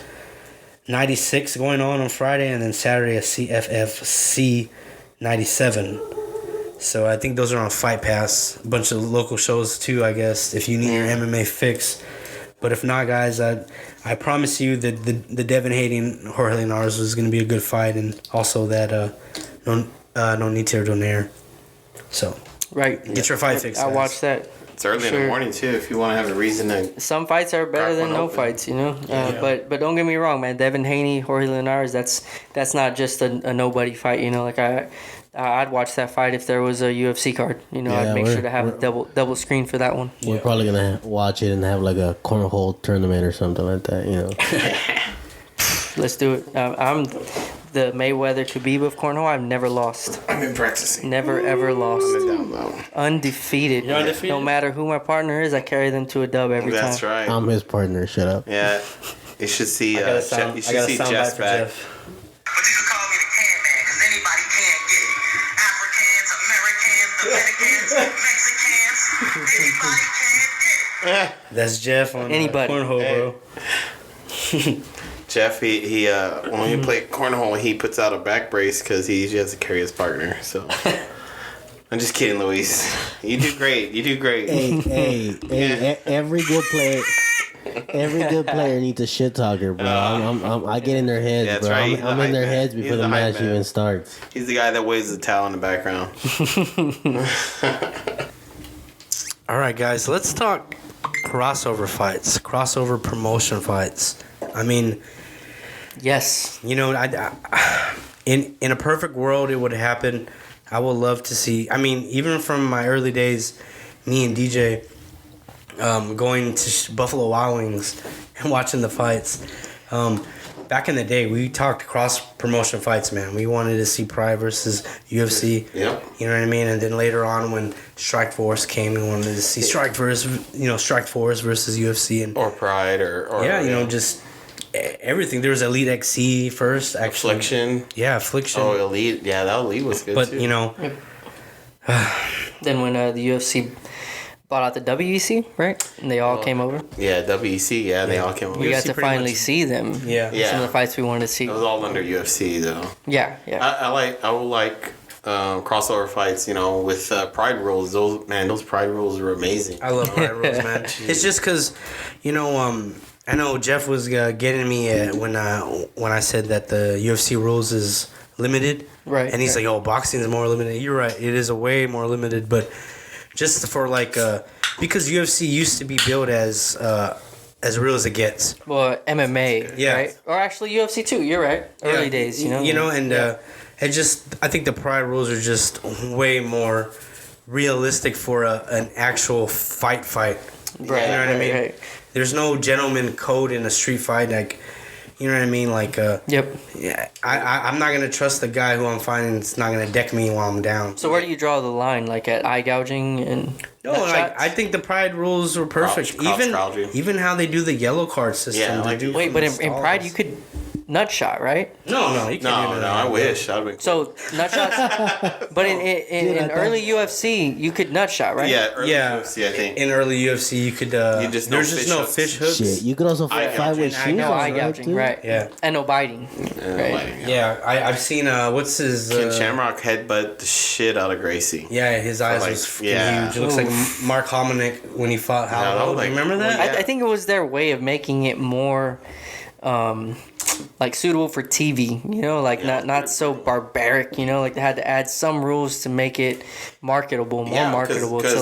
96 going on Friday, and then Saturday a CFFC 97. So I think those are on Fight Pass. A bunch of local shows too, I guess, if you need your MMA fix. But if not, guys, I promise you that the Devin Hayden Jorge Linares is going to be a good fight, and also that Nonito Donaire. So Right. get your fight fix. I guys. watched that. It's early in the morning too. If you want to have a reason to. Some fights are better Crack than one no open. fights, you know. But don't get me wrong, man. Devin Haney, Jorge Linares, that's not just a nobody fight, you know. Like I'd watch that fight if there was a UFC card. You know, Yeah, I'd make we're- sure to have a double screen for that one. We're probably gonna watch it and have like a cornhole tournament or something like that, you know. Let's do it. I'm the Mayweather Khabib of cornhole. I've never lost. I've been practicing. Never ever lost. Down low. Undefeated. You're undefeated? No matter who my partner is, I carry them to a dub every time. That's right. I'm his partner. Shut up. Yeah. You should see. I got a sound, you I should got a see sound Jeff's bite for back. Jeff. But you can call me the can man, because anybody can get it. Africans, Americans, Dominicans, Mexicans, anybody can get it. That's Jeff on Anybody. cornhole, bro. Jeff, he when we play cornhole, he puts out a back brace because he usually has to carry his partner. So I'm just kidding, Luis. You do great. You do great. Hey, every good player needs a shit talker, bro. I get in their heads, Yeah, that's bro. right. He's the I'm in hype their man. heads He's before the the hype match man. even starts. He's the guy that waves the towel in the background. All right, guys, let's talk crossover fights, crossover promotion fights. I mean, Yes. you know, in a perfect world, it would happen. I would love to see. I mean, even from my early days, me and DJ going to Buffalo Wild Wings and watching the fights. Back in the day, we talked cross promotion fights, man. We wanted to see Pride versus UFC. Yep. You know what I mean? And then later on, when Strike Force came, we wanted to see Strike Force versus UFC, and Or Pride or yeah, you know, just everything. There was Elite XC first, actually. Affliction. Yeah, Affliction. Oh, Elite. Yeah, that Elite was good but too. you know, Then when the UFC bought out the WEC, right? And they all came over. Yeah, WEC. Yeah, they all came over. We got UFC to pretty finally much- see them. Yeah. Yeah. Some of the fights we wanted to see. It was all under UFC though. Yeah, yeah. I would like crossover fights. You know, with Pride rules. Those Pride rules are amazing. I love Pride rules, man. It's just because, you know, I know Jeff was getting me when I said that the UFC rules is limited. Right. And he's like, "Oh, boxing is more limited." You're right. It is a way more limited, but just for like because UFC used to be billed as real as it gets. Well, MMA, Yeah. right? Or actually UFC too. You're right. Early days, you know. You know, and it just I think the Pride rules are just way more realistic for an actual fight. Right. You know what I mean? Right. There's no gentleman code in a street fight, like, you know what I mean? Like, Yep. yeah, I'm not gonna trust the guy who I'm fighting. It's not gonna deck me while I'm down. So where do you draw the line? Like at eye gouging and No, nut like shots? I think the Pride rules were perfect. Crouch gouging. Even how they do the yellow card system. Yeah, they like- do Wait, from but the in Pride stalls. you could nut shot, right? No, you can't do No, that. I wish. I'd been. So nut shots, but in early UFC you could nut shot, right? Yeah, early Yeah, UFC, I think. in early UFC you could. just no there's just fish no hooks. fish hooks. Shit, you could also Eye fight with gouging, shoes No on, eye right, gouging, too? right? Yeah. And no biting, right? Like, Yeah, I've seen what's his Ken Shamrock headbutt the shit out of Gracie. Yeah, his eyes like, was freaking yeah. huge. It looks like Oof. Mark Hominick when he fought Yeah, that Hal. was like- Remember that? Yeah. I think it was their way of making it more like suitable for TV, you know, like not so barbaric, you know, like they had to add some rules to make it marketable, more marketable to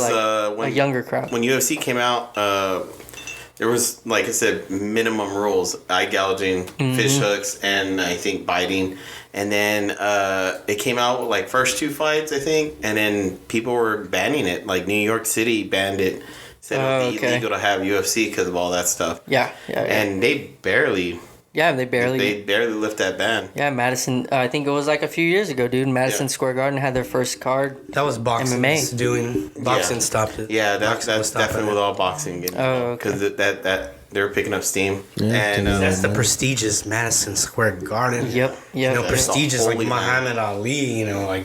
like a younger crowd. When UFC came out, there was, like I said, minimum rules: eye gouging, fish hooks, and I think biting. And then it came out with, like, first two fights, I think, and then people were banning it. Like New York City banned it, said it would be illegal to have UFC because of all that stuff. Yeah. And they barely They barely lift that ban. Yeah, Madison. I think it was like a few years ago, dude. Madison Square Garden had their first card. That was boxing MMA. doing. Boxing Yeah. stopped it. Yeah, Boxing was that's stopping definitely it. with all boxing getting Oh, because that they were picking up steam. Yeah, and That's the prestigious Madison Square Garden. Yep. You know, That's prestigious a like holy Muhammad Ali. You know, like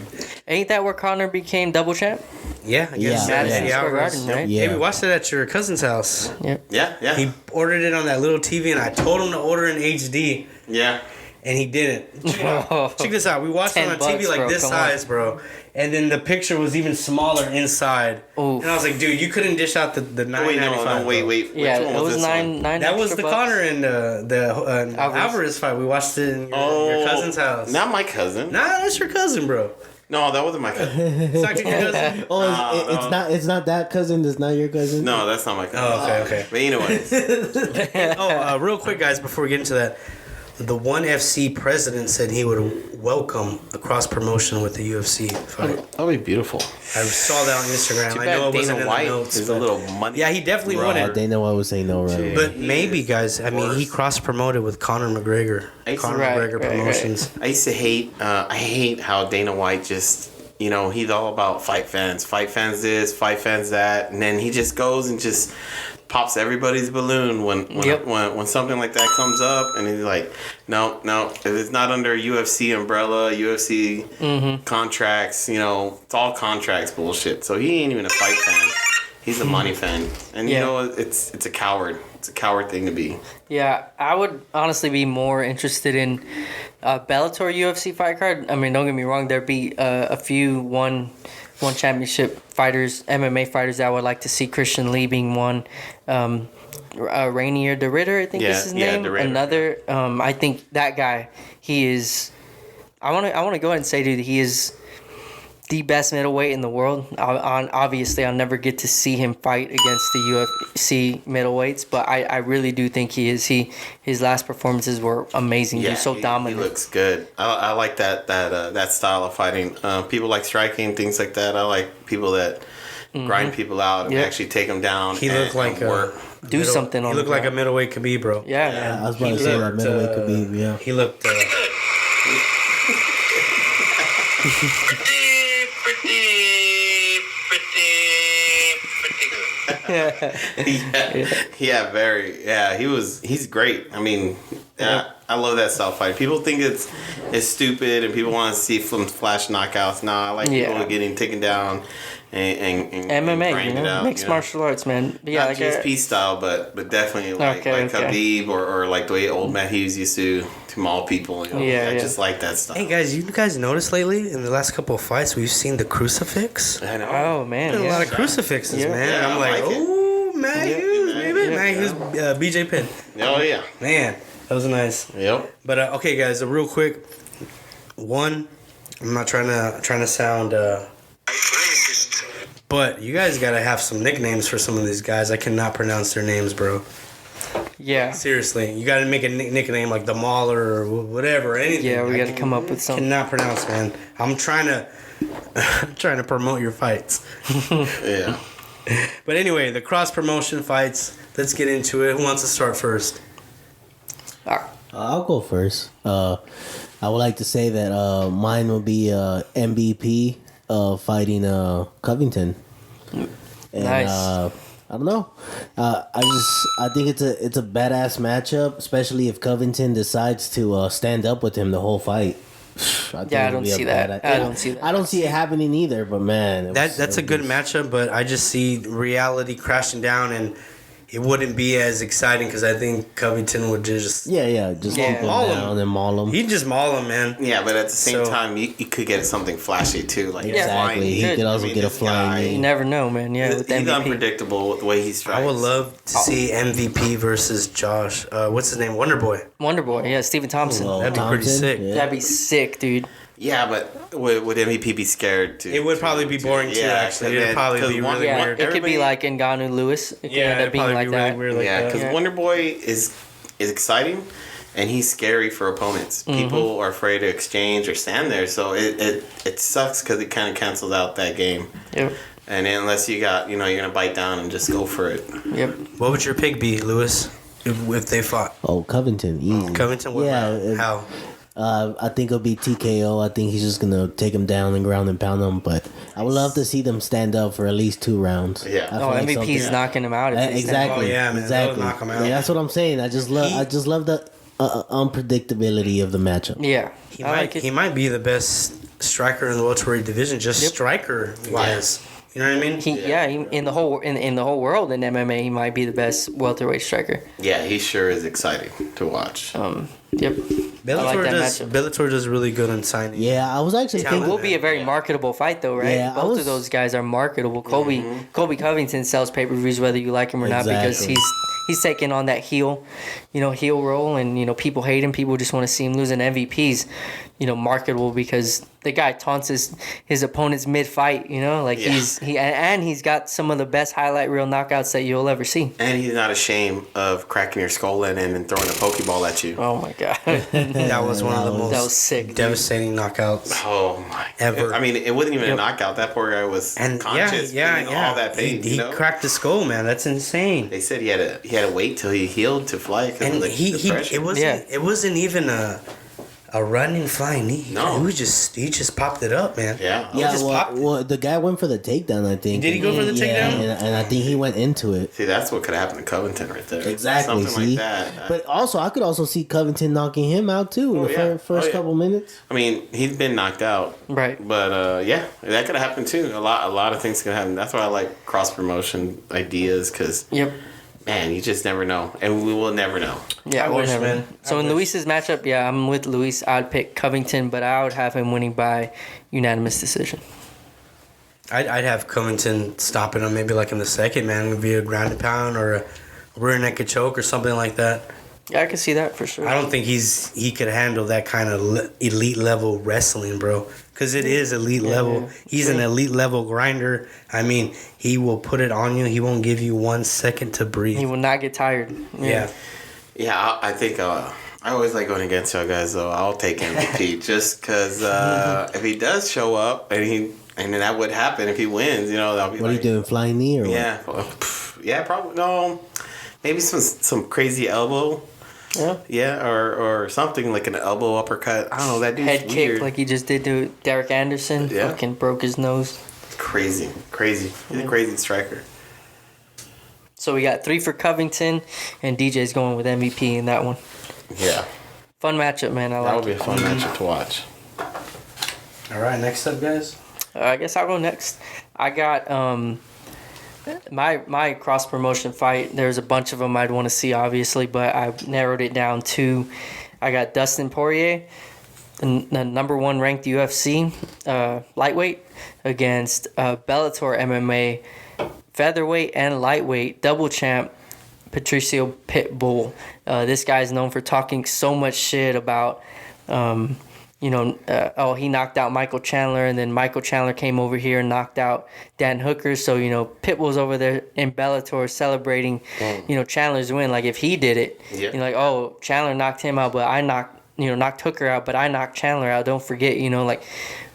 Ain't that where Connor became double champ? yeah, I guess Yeah. Madison yeah. Square Alvarez. Garden, right? Yeah. Hey, we watched it at your cousin's house. yeah, He ordered it on that little TV, and I told him to order in HD, yeah. and he didn't. Check this out. We watched it on a $10, TV like bro, this come size, bro. And then the picture was even smaller inside. Oof. And I was like, dude, you couldn't dish out the $9.95. Wait, no, wait. Which Yeah, one it was this nine one? That was extra the bucks. Connor and the Alvarez. Alvarez fight. We watched it in Oh, your cousin's house. Not my cousin. Nah, that's your cousin, bro. No, that wasn't my cousin. It's not your cousin. Oh, it's not that cousin. It's not your cousin. No, that's not my cousin. Oh, okay. But anyways, Real quick, guys, before we get into that, the ONE FC president said he would welcome a cross promotion with the UFC fight. that'll be beautiful. I saw that on Instagram. Too I bad know it wasn't Dana in White the notes. is a but- little money. Yeah, he definitely Right. wouldn't. They know I was saying no right away. But maybe, guys. I mean, he cross promoted with Conor McGregor. Conor Right, McGregor right, Promotions. I used to hate. I hate how Dana White just. You know, he's all about fight fans this, fight fans that, and then he just goes and just pops everybody's balloon when something like that comes up, and he's like, no, if it's not under UFC umbrella, UFC contracts, you know, it's all contracts bullshit. So he ain't even a fight fan. He's a money fan, and you Yeah. know, it's a coward. It's a coward thing to be. Yeah, I would honestly be more interested in Bellator UFC fight card. I mean, don't get me wrong, there'd be a few one championship fighters, MMA fighters that I would like to see. Christian Lee being one. Rainier DeRitter, I think is his name. DeRitter. Another, I think that guy, he is. I want to go ahead and say, dude, he is the best middleweight in the world. Obviously, I'll never get to see him fight against the UFC middleweights, but I really do think he is. His last performances were amazing. He's so dominant. He looks good. I like that style of fighting. People like striking, things like that. I like people that grind people out and actually take them down. He looked like work. Something on He looked the like a ground. middleweight Khabib, bro. Yeah, I man. was about to say that middleweight Khabib. Yeah. He looked. He's great. I mean, Yeah, I love that style fight. People think it's stupid and people want to see some flash knockouts. Nah, I like people getting taken down and MMA, grind it out, mixed martial arts, man. But yeah, not like GSP style, but definitely like Khabib or like the way old Matt Hughes used to maul people. I just like that style. Hey guys, you guys noticed lately in the last couple of fights we've seen the crucifix? I know. Oh man, A lot of crucifixes, man. Yeah, I'm I like, like it. oh, Matt Hughes, baby. Matt Hughes, BJ Penn. Oh yeah. Man, that was nice. Yep. But okay, guys, real quick. One, I'm not trying to sound. But you guys gotta have some nicknames for some of these guys. I cannot pronounce their names, bro. Yeah. Seriously, you gotta make a nickname like the Mauler or whatever. Anything. Yeah, we gotta come up with something. Cannot pronounce, man. I'm trying to promote your fights. Yeah. But anyway, the cross promotion fights. Let's get into it. Who wants to start first? I'll go first. I would like to say that mine will be MVP fighting Covington. And, Nice. I don't know. I think it's a badass matchup, especially if Covington decides to stand up with him the whole fight. I don't see that. I don't see that. I don't see it happening either. But man, That's a good matchup, but I just see reality crashing down, and it wouldn't be as exciting because I think Covington would just just keep him maul him. down and maul him. He'd just maul him, man. Yeah, but at the same time, you could get something flashy too, like Exactly. He could also get a flying You knee. never know, man. Yeah, with He's MVP. unpredictable with the way he strikes. I would love to see MVP versus Josh. What's his name? Wonder Boy. Wonder Boy, yeah, Stephen Thompson. Oh, That'd be pretty Thompson? sick. Yeah. That'd be sick, dude. Yeah, but would MVP be scared too? It would probably be boring too. Actually, it'd probably be really Yeah, weird. it could be like Ngannou Lewis. It could end up being like that. weird like Yeah, that. because Wonder Boy is exciting, and he's scary for opponents. People are afraid to exchange or stand there, so it sucks because it kind of cancels out that game. Yep. And then unless you got you're gonna bite down and just go for it. Yep. What would your pick be, Lewis, if they fought? Oh, Covington, easy. Covington? What, how? I think it'll be TKO. I think he's just gonna take him down and ground and pound him. But I would love to see them stand up for at least 2 rounds. Yeah. I Oh, feel like MVP's something- knocking him out. If they stand Exactly. Oh, yeah, man. Exactly. They'll knock him out. Yeah, that's what I'm saying. I just love the unpredictability of the matchup. Yeah. He might be the best striker in the welterweight division, just striker wise. You know what I mean? In the whole world in MMA, he might be the best welterweight striker. Yeah, he sure is exciting to watch. Yep. Bellator does really good on signing. Yeah, I was actually It thinking. will be a very marketable fight, though, right? Yeah, Both of those guys are marketable. Colby Covington sells pay-per-views whether you like him or not because Exactly. he's taking on that heel role, and people hate him. People just want to see him lose. And MVP's, marketable because the guy taunts his opponents mid-fight. He's got some of the best highlight reel knockouts that you'll ever see. And he's not ashamed of cracking your skull in and throwing a Pokeball at you. Oh my god, That was one of the most that was sick, dude. devastating knockouts. Oh my! Ever. I mean, it wasn't even a knockout. That poor guy was conscious, feeling all that pain. He cracked the skull, man. That's insane. They said he had to wait till he healed to fly because And of the pressure. it wasn't even a running flying knee. No. He just popped it up, man. Yeah. He just popped it. Well, the guy went for the takedown, I think. Did he go for the Yeah, takedown? and I think he went into it. See, that's what could have happened to Covington right there. Exactly. Something See? like that. But also, I could also see Covington knocking him out too in the first couple minutes. I mean, he's been knocked out. Right. But that could have happened too. A lot of things could happen. That's why I like cross promotion ideas because Yep. man, you just never know, and we will never know. Yeah, I we'll wish, never man. know. So I in wish. Luis's matchup, I'm with Luis. I'd pick Covington, but I would have him winning by unanimous decision. I'd have Covington stopping him maybe like in the second, man. It'd be a ground and pound or a rear naked choke or something like that. Yeah, I can see that for sure. I don't think he could handle that kind of elite level wrestling, bro. Because it is elite level. He's an elite level grinder. I mean, he will put it on you. He won't give you 1 second to breathe. He will not get tired. Yeah. Yeah, I think I always like going against y'all guys, though. I'll take MVP just because if he does show up and then that would happen if he wins, that'll be What are you doing, flying knee or Yeah, yeah, probably no, maybe some crazy elbow. Yeah, or something like an elbow uppercut. I don't know. That dude's Head weird. kick like he just did to Derek Anderson. Yeah. Fucking broke his nose. Crazy. He's a crazy striker. So we got 3 for Covington, and DJ's going with MVP in that one. Yeah, Fun matchup, man. I that like would be a fun matchup to watch. All right, next up, guys. I guess I'll go next. I got my cross promotion fight. There's a bunch of them I'd want to see, obviously, but I narrowed it down to. I got Dustin Poirier, the number 1 ranked UFC lightweight, against Bellator MMA featherweight and lightweight double champ Patricio Pitbull. This guy's known for talking so much shit about. He knocked out Michael Chandler, and then Michael Chandler came over here and knocked out Dan Hooker. So, Pitbull's over there in Bellator celebrating, Chandler's win. Like, if he did it, Chandler knocked him out, but I knocked Hooker out, but I knocked Chandler out. Don't forget,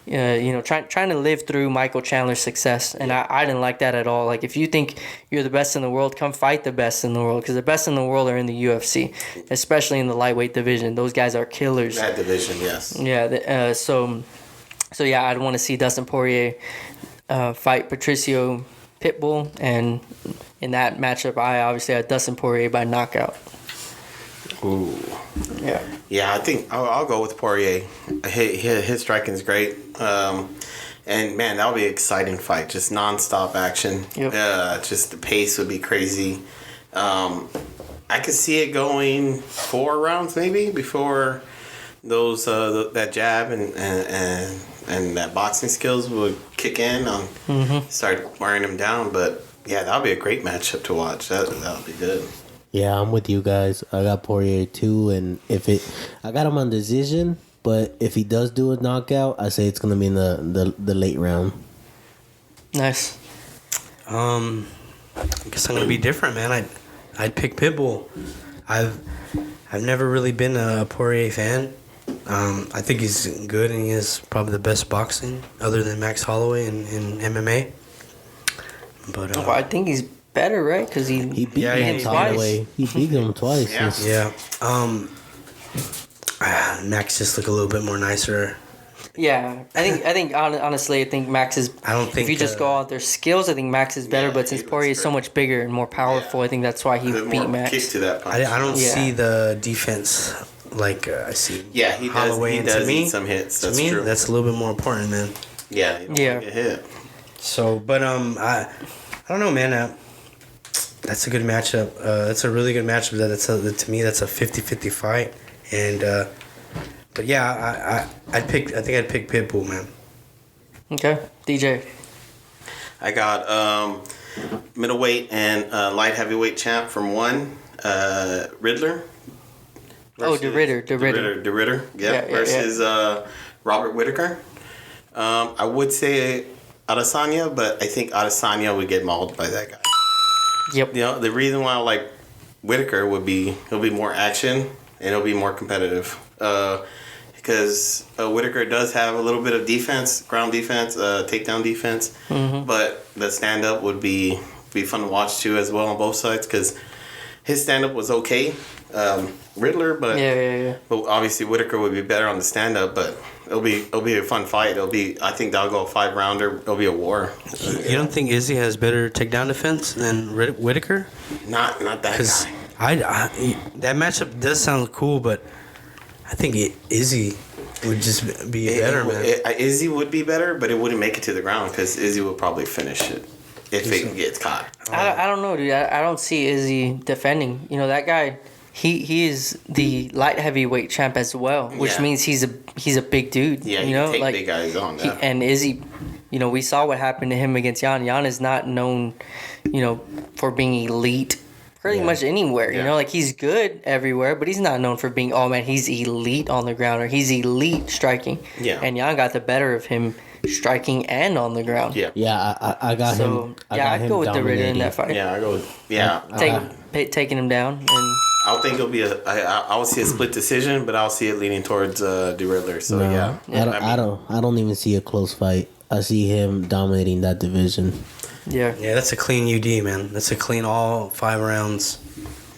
trying to live through Michael Chandler's success. And I didn't like that at all. Like, if you think you're the best in the world, come fight the best in the world, because the best in the world are in the UFC, especially in the lightweight division. Those guys are killers. That division, yes. Yeah. So I'd want to see Dustin Poirier fight Patricio Pitbull, and in that matchup, I obviously had Dustin Poirier by knockout. Ooh. Yeah. Yeah, I think I'll go with Poirier. His striking is great. And, man, that'll be an exciting fight. Just nonstop action. Yep. Just the pace would be crazy. I could see it going 4 rounds maybe before those that jab and that boxing skills would kick in on start wearing him down. But, yeah, that'll be a great matchup to watch. That'll be good. Yeah, I'm with you guys. I got Poirier too, and I got him on decision, but if he does do a knockout, I say it's gonna be in the late round. Nice. I guess I'm gonna be different, man. I'd pick Pitbull. I've never really been a Poirier fan. I think he's good, and he has probably the best boxing other than Max Holloway in MMA. But I think he's better, right? Because he beat him twice. He beat him twice. Yeah. Max just look a little bit more nicer. Yeah, I think honestly, I think Max is. I don't think if you just go out their skills, I think Max is better. But since Poirier is so much bigger and more powerful, I think that's why he beat Max. Kick to that punch. I don't see the defense like I see. Yeah, he Holloway. does. He does eat some hits. That's true. That's a little bit more important, man. Yeah. You don't wanna get hit. So, but I don't know, man. That's a good matchup. That's a really good matchup. To me, that's a 50-50 fight. And but yeah, I think I'd pick Pitbull, man. Okay, DJ. I got middleweight and light heavyweight champ from one, Riddler. The Ritter. The Ritter. Yeah. Versus Robert Whittaker. I would say Adesanya, but I think Adesanya would get mauled by that guy. Yep. The reason why I like Whittaker he'll be more action and he'll be more competitive. Because Whittaker does have a little bit of defense, ground defense, takedown defense, but the stand up would be fun to watch too as well on both sides because his stand up was okay. Riddler, but but obviously Whittaker would be better on the stand up, but it'll be a fun fight. I think that'll go a 5-rounder. It'll be a war. You don't think Izzy has better takedown defense than Whittaker? Not that guy. I that matchup does sound cool, but I think Izzy would just be better, man. Izzy would be better, but it wouldn't make it to the ground because Izzy would probably finish it if it gets caught. I don't know, dude. I don't see Izzy defending. That guy. He is the light heavyweight champ as well, which means he's a big dude. Yeah, take big guys on that. And Izzy, we saw what happened to him against Jan. Jan is not known, for being elite pretty much anywhere. Yeah. He's good everywhere, but he's not known for being, he's elite on the ground or he's elite striking. Yeah. And Jan got the better of him striking and on the ground. Yeah. Yeah, I got him. I'd go with the Ritter in that fight. Yeah, I go with, taking him down and. I don't think it'll be I would see a split decision, but I'll see it leaning towards the Riddler. So I don't even see a close fight. I see him dominating that division. Yeah, that's a clean UD, man. That's a clean all 5 rounds.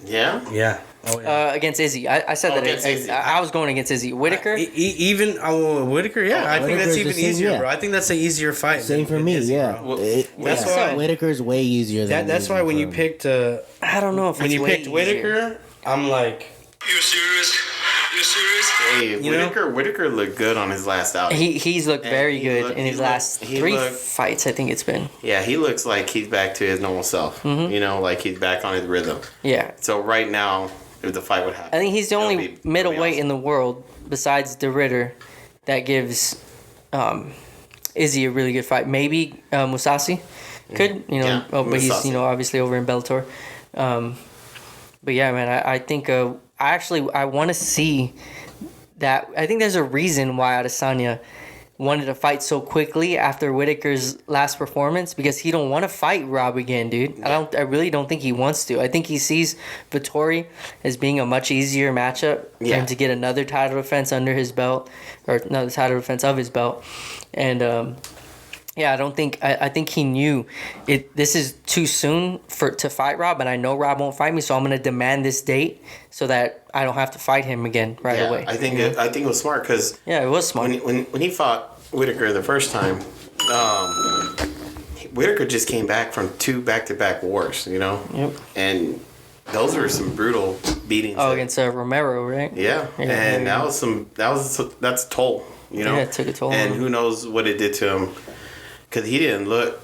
Yeah. Yeah. Oh, yeah. Against Izzy, I said that. Izzy. I was going against Izzy. Whittaker. Even Whittaker, I think that's even easier, bro. I think that's an easier fight. Same for me, Izzy, that's why Whittaker's way easier than. That's why when you picked, I don't know if when it's you picked Whittaker, I'm like, You serious? Hey, Whitaker looked good on his last outing. He's looked very good in his last three fights, I think it's been. Yeah, he looks like he's back to his normal self. You know, like he's back on his rhythm. Yeah. So right now, if the fight would happen, I think he's the only middleweight in the world besides De Ritter that gives Izzy a really good fight. Maybe Musasi could, but he's obviously over in Bellator. But yeah, man, I think I want to see that. I think there's a reason why Adesanya wanted to fight so quickly after Whitaker's last performance, because he don't want to fight Rob again, dude. Yeah. I really don't think he wants to. I think he sees Vettori as being a much easier matchup for him to get another title defense under his belt, or another title defense of his belt, and I think he knew it. This is too soon to fight Rob, and I know Rob won't fight me, so I'm gonna demand this date so that I don't have to fight him again right away. I think it was smart because it was smart. When he fought Whitaker the first time, Whitaker just came back from 2 back-to-back wars, and those were some brutal beatings. Oh, against Romero, right? Yeah, and that's a toll, Yeah, it took a toll. And who knows what it did to him. Because he didn't look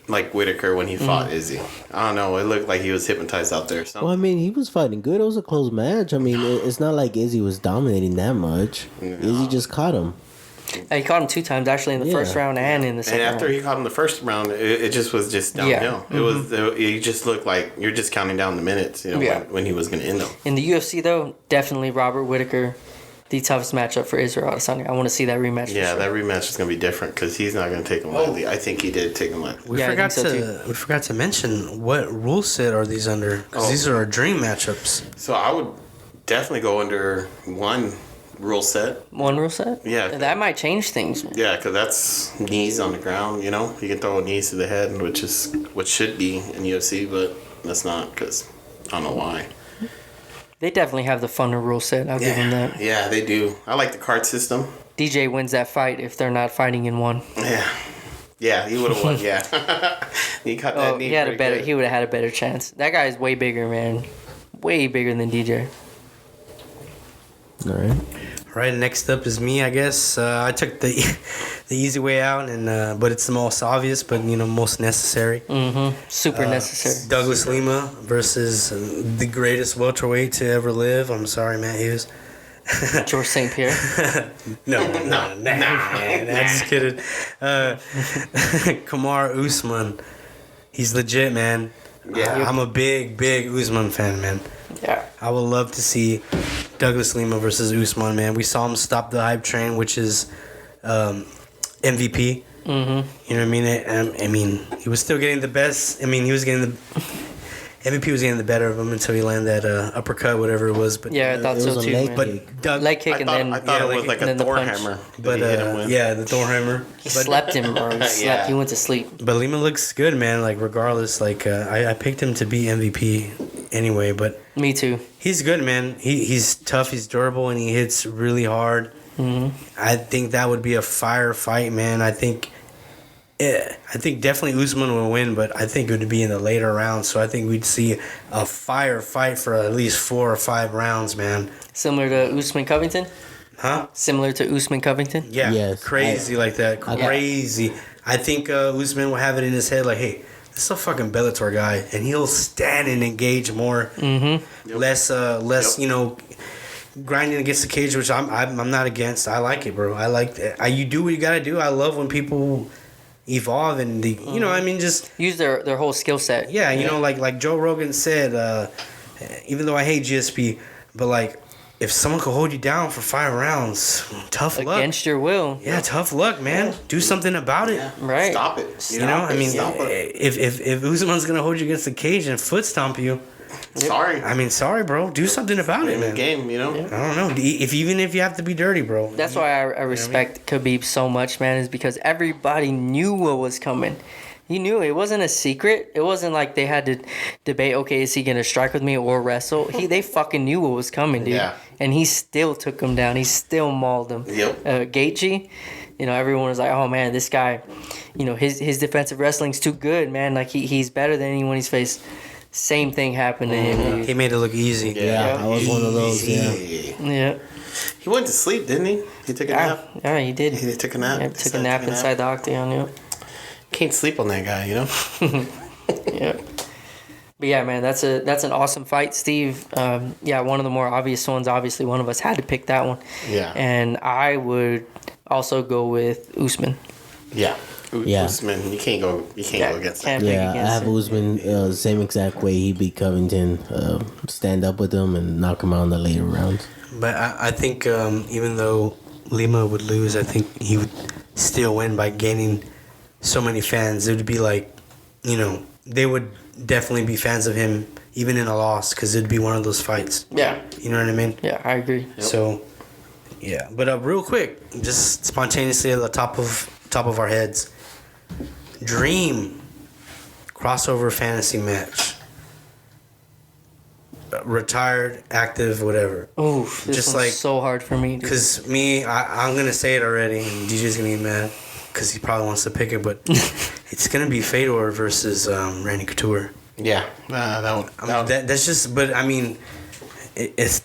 like Whitaker when he fought Izzy. I don't know. It looked like he was hypnotized out there. Well, I mean, he was fighting good. It was a close match. I mean, it's not like Izzy was dominating that much. No. Izzy just caught him. He caught him 2 times, actually, in the first round and in the second round. And after he caught him the first round, it just was just downhill. Yeah. It just looked like you're just counting down the minutes, when he was going to end them. In the UFC, though, definitely Robert Whitaker, the toughest matchup for Israel Adesanya. I want to see that rematch. Yeah, that rematch is going to be different because he's not going to take him lightly. I think he did take him lightly. We forgot to mention what rule set are these under, because these are our dream matchups. So I would definitely go under one rule set. One rule set? Yeah. That might change things. Yeah, because that's knees on the ground, You can throw knees to the head, which is what should be in UFC, but that's not because I don't know why. They definitely have the funner rule set. I'll give them that. Yeah, they do. I like the card system. DJ wins that fight if they're not fighting in one. Yeah. Yeah, he would have won, yeah. He got that knee. He would have had a better chance. That guy is way bigger, man. Way bigger than DJ. All right. All right, next up is me, I guess. I took the easy way out, and but it's the most obvious, but most necessary. Super necessary. Douglas Lima versus the greatest welterweight to ever live. I'm sorry, Matt Hughes. George St. Pierre. No, man. I'm just kidding. Kamar Usman. He's legit, man. Yeah, I'm a big Usman fan, man. Yeah. I would love to see Douglas Lima versus Usman, man. We saw him stop the hype train, which is MVP. You know what I mean? I mean, he was still getting the best. I mean, he was getting the MVP was getting the better of him until he landed that uppercut, whatever it was. But yeah, I thought so too. Man. But Doug, leg kick, I thought it was like a Thor hammer. But the Thor hammer. He slept him, or he slept. He went to sleep. But Lima looks good, man. Like regardless, like I picked him to be MVP anyway. But me too. He's good, man. He's tough. He's durable, and he hits really hard. I think that would be a fire fight, man. I think definitely Usman will win, but I think it would be in the later rounds. So I think we'd see a fire fight for at least 4 or 5 rounds, man. Similar to Usman Covington? Huh? Similar to Usman Covington? Yeah. Yes. Crazy like that. Crazy. I think Usman will have it in his head like, hey, this is a fucking Bellator guy, and he'll stand and engage more. Less, grinding against the cage, which I'm not against. I like it, bro. I like that. You do what you gotta do. I love when people evolve and just use their whole skill set. Yeah, like Joe Rogan said, even though I hate GSP, but like if someone could hold you down for 5 rounds, tough luck. Against your will. Yeah, tough luck, man. Yeah. Do something about it. Yeah. Right. Stop it. If Usman's gonna hold you against the cage and foot stomp you, sorry, bro. Do something about it, man. Game, I don't know. Even if you have to be dirty, bro. That's why I respect Khabib so much, man. Is because everybody knew what was coming. He knew it wasn't a secret. It wasn't like they had to debate. Okay, is he gonna strike with me or wrestle? They fucking knew what was coming, dude. Yeah. And he still took him down. He still mauled him. Yep. Gaethje, everyone was like, oh man, this guy, his defensive wrestling's too good, man. Like he's better than anyone he's faced. Same thing happened to him. Dude. He made it look easy. Yeah, I was one of those. Yeah. He went to sleep, didn't he? He took a nap. Yeah, he did. He took a nap. Yeah, took a nap inside the octagon. Yeah. Can't sleep on that guy, you know. Yeah. But yeah, man, that's an awesome fight, Steve. Yeah, one of the more obvious ones. Obviously, one of us had to pick that one. Yeah. And I would also go with Usman. Yeah. Yeah. Usman, you can't go against that. Can't pick Yeah, I against have him. Usman same exact way he beat Covington. Stand up with him and knock him out in the later rounds. But I think even though Lima would lose, I think he would still win by gaining so many fans. It would be like, you know, they would definitely be fans of him even in a loss because it'd be one of those fights. Yeah. You know what I mean? Yeah, I agree. So, yeah. But real quick, just spontaneously at the top of our heads, dream crossover fantasy match. Retired, active, whatever. Ooh, this Just one's like- so hard for me. Dude. Because I'm going to say it already, and DJ's going to get mad because he probably wants to pick it, but it's going to be Fedor versus Randy Couture. Yeah. That one. I mean, that's just, but I mean,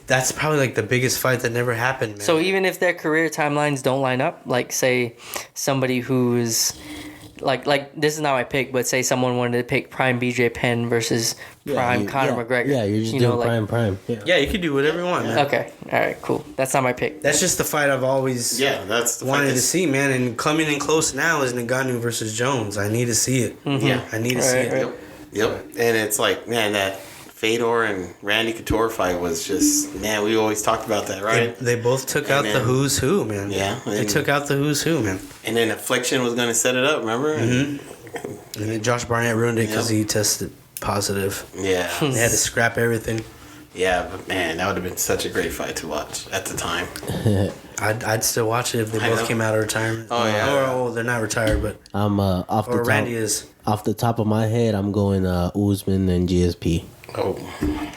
that's probably like the biggest fight that never happened, man. So even if their career timelines don't line up, like say somebody who is like this is not my pick, but say someone wanted to pick prime BJ Penn versus prime Conor McGregor. Yeah, you're just you doing know, prime. Yeah. yeah, you could do whatever you want, man. Okay, all right, cool. That's not my pick. That's just the fight I've always That's the wanted fight to see, man. And coming in close now is Ngannou versus Jones. I need to see it. Yeah. I need to see it. Right. Yep. And it's like, man, that Fedor and Randy Couture fight was just, man, we always talked about that, right? They both took out the then- who's who, man. Yeah, They and- took out the who's who, man. And then Affliction was going to set it up, remember? And then Josh Barnett ruined it because Yep. he tested positive. Yeah. They had to scrap everything. Yeah, but man, that would have been such a great fight to watch at the time. I'd still watch it if they I both know. came out of retirement. Oh, yeah. Or they're not retired, but I'm off the or top. Randy is. Off the top of my head, I'm going Usman and GSP. Oh,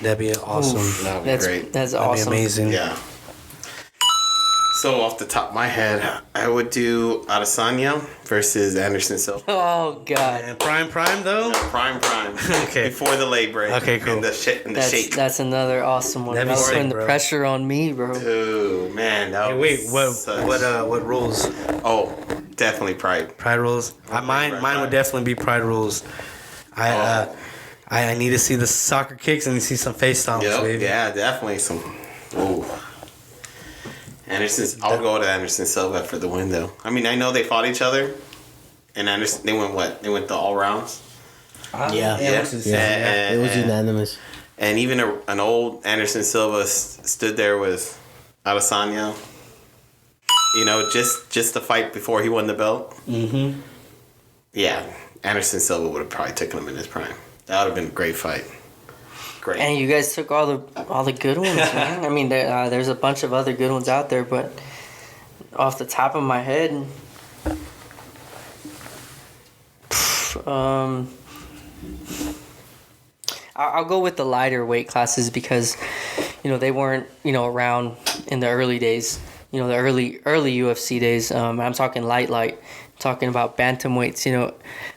That'd be awesome. that would be That's great. that's That'd awesome. be amazing. Yeah. So off the top of my head, I would do Adesanya versus Anderson Silva. Oh god, And prime though. Prime. Okay. Before the leg break. Okay, cool. And the shake. that's another awesome one. That'd be That's sick, putting the bro. pressure on me, bro. Ooh, man, that Hey, was wait, such- what rules? Oh, definitely Pride. Pride rules. Mine would definitely be pride rules. I need to see the soccer kicks and see some face stomps, Yep, baby. yeah, definitely some. Ooh. I'll go to Anderson Silva for the win, though. I mean, I know they fought each other, and Anderson, they went what? They went the all rounds, Yeah. Yeah. Yeah. It was unanimous. and even an old Anderson Silva stood there with Adesanya. You know, just the fight before he won the belt. Mm-hmm. Yeah, Anderson Silva would have probably taken him in his prime. That would have been a great fight. Great. And you guys took all the good ones, man. I mean, there's a bunch of other good ones out there, but off the top of my head, I'll go with the lighter weight classes because, you know, they weren't, you know, around in the early days. You know, the early UFC days. I'm talking light. I'm talking about bantamweights. You know,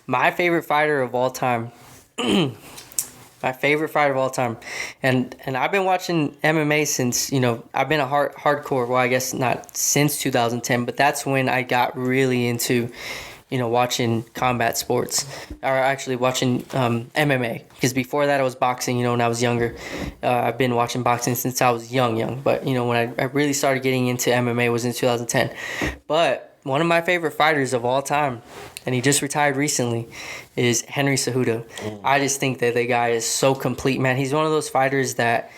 my favorite fighter of all time. My favorite fighter of all time, and I've been watching MMA since, you know, I've been a hardcore. Well, I guess not since 2010, but that's when I got really into, you know, watching combat sports, or actually watching MMA. Because before that, I was boxing. You know, when I was younger, I've been watching boxing since I was young. But you know, when I really started getting into MMA was in 2010. But one of my favorite fighters of all time, and he just retired recently, is Henry Cejudo. I just think that the guy is so complete, man. He's one of those fighters that,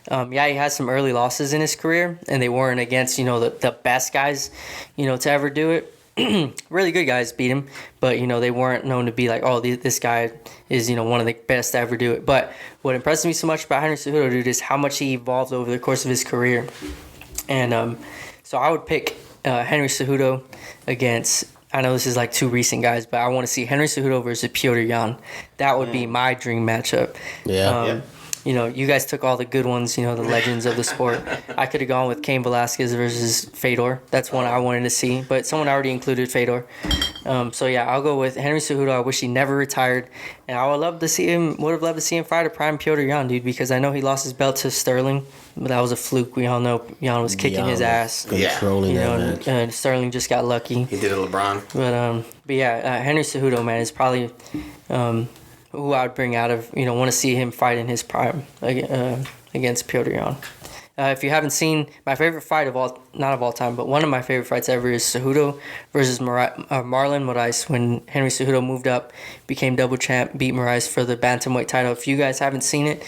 he has some early losses in his career, and they weren't against, you know, the best guys, you know, to ever do it. Really good guys beat him, but, you know, they weren't known to be like, oh, this guy is, you know, one of the best to ever do it. But what impressed me so much about Henry Cejudo, dude, is how much he evolved over the course of his career. And so I would pick Henry Cejudo against, I know this is like two recent guys, but I want to see Henry Cejudo versus Petr Yan. That would be my dream matchup. Yeah. You know, you guys took all the good ones, you know, the legends of the sport. I could have gone with Cain Velasquez versus Fedor. That's one I wanted to see, but someone already included Fedor. So yeah, I'll go with Henry Cejudo. I wish he never retired, and I would love to see him. Would have loved to see him fight a prime Piotr Jan, dude, because I know he lost his belt to Sterling, but that was a fluke. We all know Jan was kicking his ass. Controlling You know, that match. and Sterling just got lucky. He did a LeBron. But yeah, Henry Cejudo, man, is probably who I would bring out of, want to see him fight in his prime against Piotr Jan. If you haven't seen my favorite fight not of all time, but one of my favorite fights ever is Cejudo versus Marlon Moraes, when Henry Cejudo moved up, became double champ, beat Moraes for the bantamweight title. If you guys haven't seen it,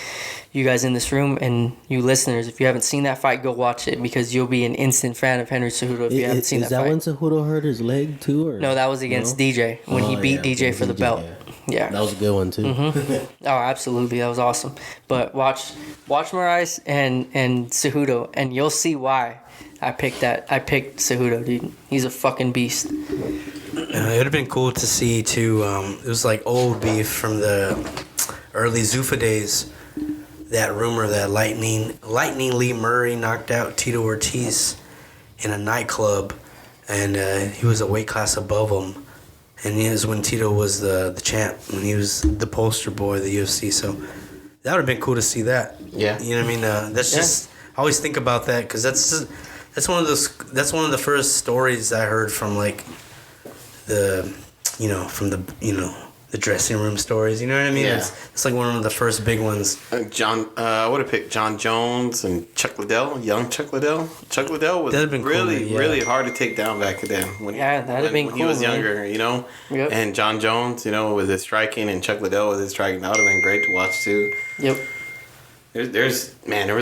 you guys in this room and you listeners, if you haven't seen that fight, go watch it, because you'll be an instant fan of Henry Cejudo if you haven't seen that fight. Is that when Cejudo hurt his leg too? Or? No, that was against DJ, when he beat DJ for the belt. Yeah. That was a good one too. Mm-hmm. Oh, absolutely, that was awesome. But watch Moraes and Cejudo, and you'll see why I picked Cejudo, dude. He's a fucking beast. It would have been cool to see too. It was like old beef from the early Zuffa days. That rumor that Lightning Lee Murray knocked out Tito Ortiz in a nightclub, and he was a weight class above him. And it was when Tito was the champ, when he was the poster boy of the UFC. So that would have been cool to see that. Yeah. You know what I mean? That's just, I always think about that, because that's one of the first stories I heard from, like, the dressing room stories. You know what I mean? Yeah. It's like one of the first big ones. I would have picked John Jones and Chuck Liddell, young Chuck Liddell. Chuck Liddell was really hard to take down back then. When he was younger, Yep. And John Jones, with his striking, and Chuck Liddell with his striking. That would have been great to watch too. Yep. There was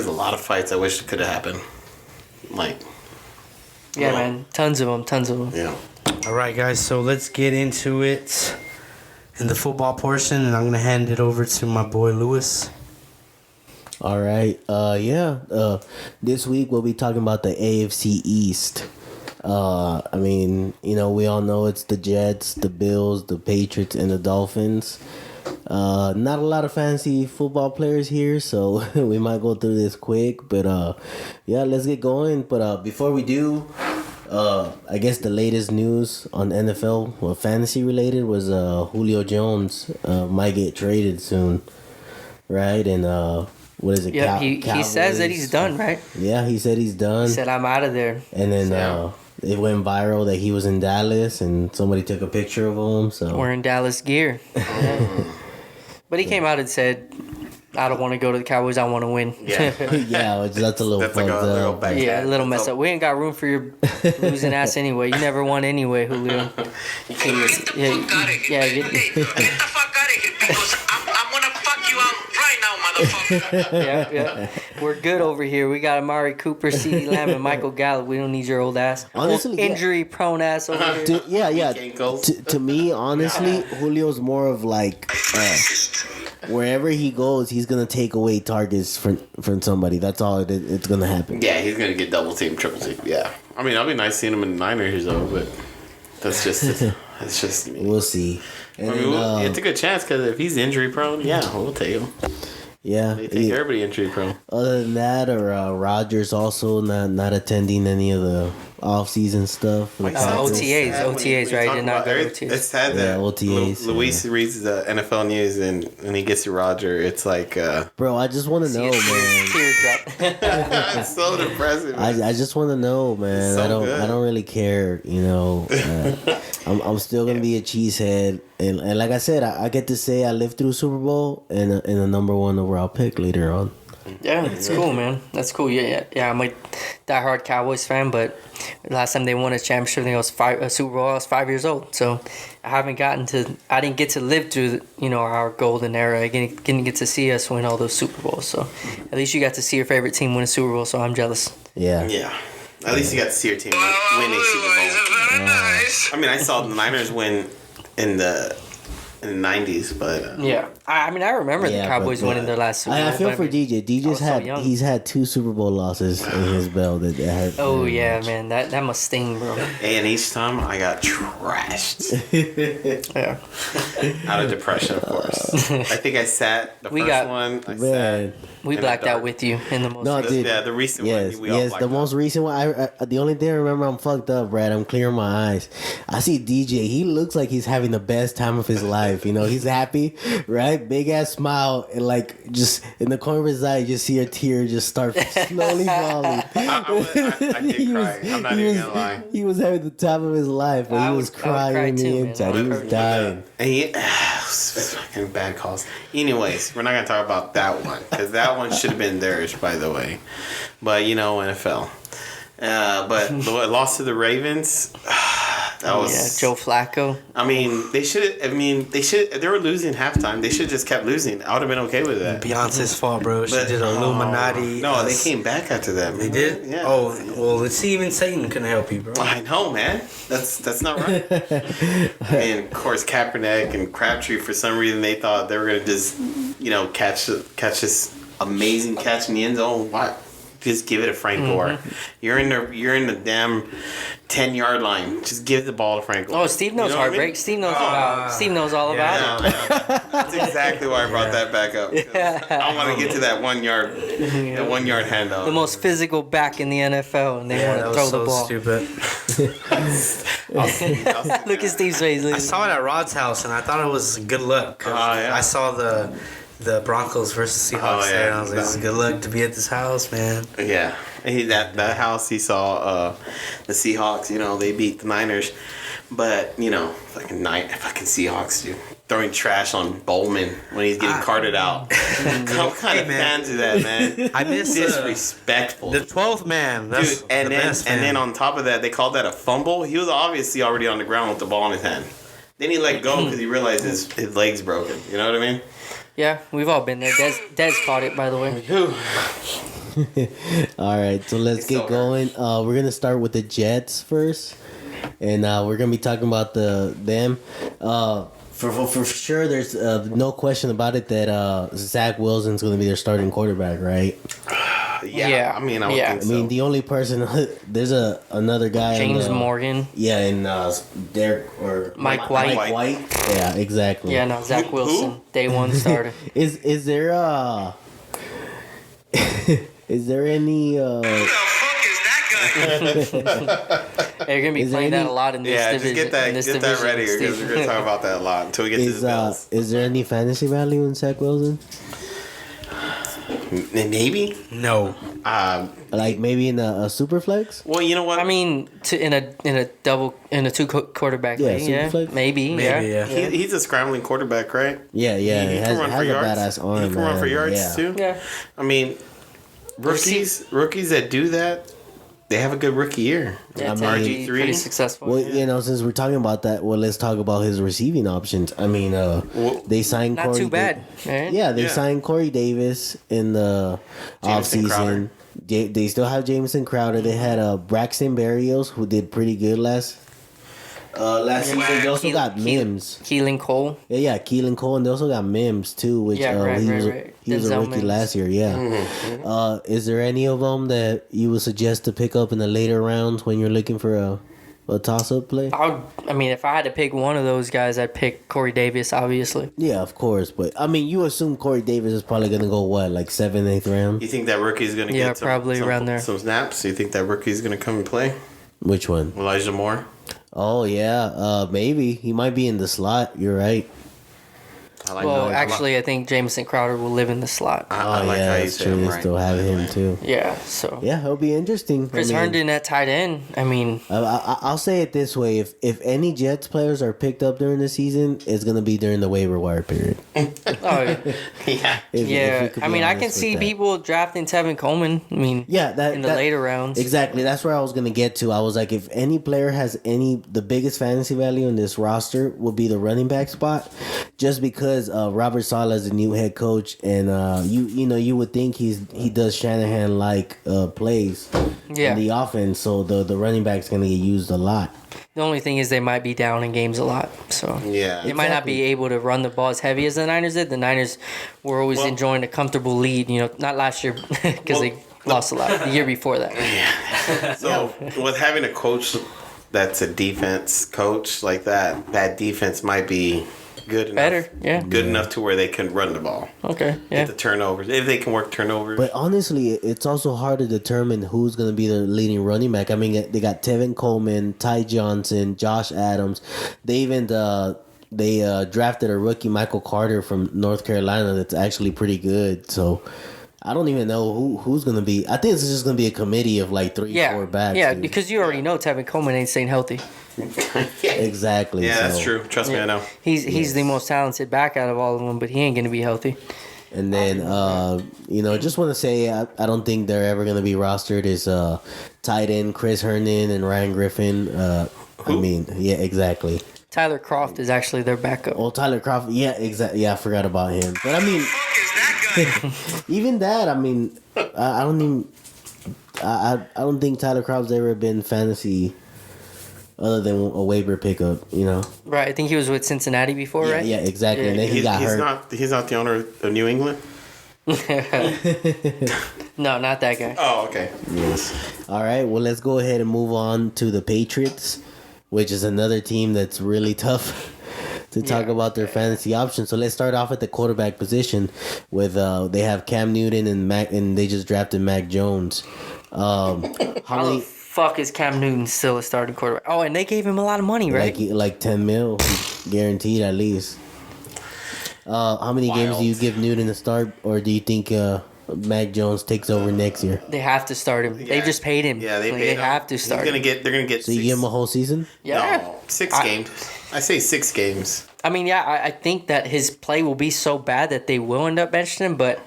a lot of fights I wish could have happened. Man, tons of them. Yeah. All right, guys. So let's get into it in the football portion, and I'm gonna hand it over to my boy Lewis. All right. This week we'll be talking about the AFC East. We all know it's the Jets, the Bills, the Patriots, and the Dolphins. Not a lot of fantasy football players here, so we might go through this quick. But let's get going. But before we do, I guess the latest news on NFL, fantasy related, was Julio Jones might get traded soon, right? And what is it? Yeah, he says that he's done, right? Yeah, he said he's done. He said, I'm out of there. And then it went viral that he was in Dallas, and somebody took a picture of him. So wearing Dallas gear. But he came out and said, I don't want to go to the Cowboys. I want to win. Yeah. That's a little fucked up. A little messed up. We ain't got room for your losing ass anyway. You never won anyway, Julio. Get the fuck out of here. Get the fuck out of here, because I'm gonna fuck you out right now, motherfucker. Yeah. We're good over here. We got Amari Cooper, CeeDee Lamb, and Michael Gallup. We don't need your old ass. Honestly, injury prone ass over here. To me, honestly, Julio's more of like wherever he goes, he's gonna take away targets from somebody. That's all it's gonna happen. Yeah, he's gonna get double team, triple team. Yeah, I mean, it'll be nice seeing him in the Niners though, but that's just me. We'll see. And it's a good chance, because if he's injury prone, we'll take him. Yeah, they take everybody injury prone. Other than that, or Rodgers also not attending any of the off-season stuff. OTAs, right? Did not go OTAs. It's sad that OTAs. Luis reads the NFL news and he gets to Roger. It's like, bro, I just want to know, man. Teardrop. It's so depressing. Man. I just want to know, man. So I don't really care. I'm still gonna be a cheesehead, and like I said, I get to say I lived through Super Bowl and a number one overall pick later on. Yeah, it's cool, man. That's cool. Yeah. I'm a diehard Cowboys fan, but last time they won a championship, I think it was a Super Bowl. I was 5 years old, so I didn't get to live through, our golden era. I didn't get to see us win all those Super Bowls. So at least you got to see your favorite team win a Super Bowl. So I'm jealous. Yeah. Yeah. At least you got to see your team win a Super Bowl. I mean, I saw the Niners win in the 90s, but I mean, I remember the Yeah, Cowboys but- winning their last Super Bowl. I feel but for mean, DJ. DJ's so had young. he's had 2 Super Bowl losses in his belt that had. Oh yeah, man, that must sting, bro. And each time I got trashed. Yeah. Out of depression, of course. I think I sat the We first got- one. I Man. We In the blacked out dark. with you in the most. No, recent- dude. Yeah, the recent Yes, one. We all yes. blacked The out. most recent one. The only thing I remember, I'm fucked up, Brad. I'm clearing my eyes. I see DJ. He looks like he's having the best time of his life. You know, he's happy, right? Big ass smile, and like just in the corner of his eye, you just see a tear just start slowly falling. I did cry. I'm not even gonna lie. He was having the time of his life, but I he would- was I would crying cry on too, the man. inside. He was With dying. And he, fucking bad calls. Anyways, we're not gonna talk about that one because that one should have been theirs, by the way. But you know, NFL. But the loss to the Ravens. That was Joe Flacco. I mean, they should. I mean, they should. They were losing halftime. They should have just kept losing. I would have been okay with that. Beyonce's fault, bro. She But- did Illuminati. No, they came back after that. They did? Yeah. Oh, well, let's see, even Satan couldn't help you, bro. I know, man. That's not right. And of course, Kaepernick and Crabtree, for some reason, they thought they were gonna just, catch this amazing catch in the end zone. What? Just give it to Frank Gore. You're in the damn 10-yard line. Just give the ball to Frank Gore. Oh, Steve knows You know what I heartbreak. mean? Steve knows about. Steve knows all about it. Yeah, that's exactly why I brought that back up. 'Cause I want to get to that 1 yard, the 1 yard handoff. The most physical back in the NFL, and they Yeah, want that to was throw so the ball. stupid. Look at Steve's face. I saw it at Rod's house, and I thought it was good luck. 'Cause Oh, yeah. I saw the Broncos versus Seahawks Oh, yeah. there, and I was like, this is good luck to be at this house, man. Yeah, and that house he saw the Seahawks. They beat the Niners, but fucking Seahawks, dude, throwing trash on Bowman when he's getting carted out. What kind of man. fans are that, man? I miss Disrespectful. the 12th man. That's Dude, and the then best and fan. then on top of that, they called that a fumble. He was obviously already on the ground with the ball in his hand. Then he let go because he realized his leg's broken. You know what I mean? Yeah, we've all been there. Des caught it, by the way. All right, so let's get over. going. We're gonna start with the Jets first, and we're gonna be talking about them. For sure, there's no question about it that Zach Wilson's gonna be their starting quarterback, right? Yeah. I mean, I would Yeah. think I so. mean, the only person there's another guy, James Morgan. yeah, and Derek or Mike White. Mike White, yeah, exactly. Yeah, no, Zach Who? Wilson, day one starter. Is there is there any Who the fuck is that guy? They're gonna be Is there playing that any- a lot in this Yeah, division. just in this get that division, ready because Steve. we're gonna talk about that a lot until we get to the Bills. is there any fantasy value in Zach Wilson? Maybe. No. Like maybe in a super flex? Well, you know what? I mean, in a two quarterback Yeah, league, yeah, Superflex? maybe, Yeah. he's a scrambling quarterback, right? Yeah, yeah. He It can has, run has for a yards. badass arm. He can run for man. yards Yeah. too. Yeah. I mean, rookies that do that, they have a good rookie year. Yeah, I it's mean, actually RG3. pretty successful. Well, you know, since we're talking about that, well, let's talk about his receiving options. I mean, they signed Not Corey too bad, right? Yeah, they Yeah. signed Corey Davis in the Jamison offseason. They still have Jameson Crowder. They had Braxton Berrios, who did pretty good last season. They also got Mims. Keelan Cole. Yeah, Keelan Cole, and they also got Mims too, which Yeah, right, he right, was right. he was a Denzel rookie Mims. last year. Yeah. Is there any of them that you would suggest to pick up in the later rounds when you're looking for a toss-up play? I mean, if I had to pick one of those guys, I'd pick Corey Davis, obviously. Yeah, of course, but I mean, you assume Corey Davis is probably gonna go what, like 7th, 8th round? You think that rookie's gonna Yeah, get probably around there. some snaps? You think that rookie's gonna come and play? Which one? Elijah Moore. Oh yeah, maybe he might be in the slot. You're right. I like Well, that. actually, I think Jameson Crowder will live in the slot. I like yeah, how you that's say true. him They right. still have him too. Yeah, so. Yeah, it'll be interesting. Chris I mean, Herndon at tight end. I mean, I'll say it this way: if any Jets players are picked up during the season, it's gonna be during the waiver wire period. oh, Yeah. If yeah. we could I be mean, I honest can with see that. people drafting Tevin Coleman. I mean, Yeah, that in the that- later rounds. Exactly. That's where I was gonna get to. I was like, if any player has the biggest fantasy value in this roster will be the running back spot, just because Robert Saleh is the new head coach, and you would think he does Shanahan like plays, Yeah. in the offense, so the running back's going to get used a lot. The only thing is they might be down in games a lot, so Yeah. they might not be able to run the ball as heavy as the Niners did. The Niners were always enjoying a comfortable lead. Not last year because they lost a lot. The year before that. So with having a coach that's a defense coach like that defense might be good enough. Better, yeah. Good enough to where they can run the ball. Okay, Get yeah. the turnovers. If they can work turnovers. But honestly, it's also hard to determine who's going to be the leading running back. I mean, they got Tevin Coleman, Ty Johnson, Josh Adams. They even drafted a rookie, Michael Carter from North Carolina, that's actually pretty good. So I don't even know who's going to be. I think it's just going to be a committee of like 3-4 backs. Yeah, dude. because you already know Tevin Coleman ain't staying healthy. Exactly. Yeah, that's so. true. Trust me, I know. He's the most talented back out of all of them, but he ain't gonna be healthy. And then, just want to say I don't think they're ever going to be rostered as tight end Chris Herndon and Ryan Griffin. I mean, yeah, exactly. Tyler Croft is actually their backup. Oh, Tyler Crawford. Yeah, exactly. Yeah, I forgot about him. But I mean, even that. I mean, I don't even. I don't think Tyler Crawford's ever been fantasy, other than a waiver pickup. Right, I think he was with Cincinnati before, Yeah, right? yeah, exactly. Yeah, And then he got hurt. He's not the owner of New England. No, not that guy. Oh, okay. Yes. All right. Well, let's go ahead and move on to the Patriots, which is another team that's really tough to talk about their fantasy options. So let's start off at the quarterback position with they have Cam Newton and they just drafted Mac Jones. How How the many? fuck is Cam Newton still a starting quarterback? Oh, and they gave him a lot of money, right? Like 10 mil guaranteed at least. How many games do you give Newton a start, or do you think Mac Jones takes over next year? They have to start him. They Yeah. just paid him. Yeah, they Like, paid They him. have to start They're him. gonna get. So you give him a whole season? Yeah. No, 6 games. I say 6 games. I mean, yeah, I think that his play will be so bad that they will end up benching him, but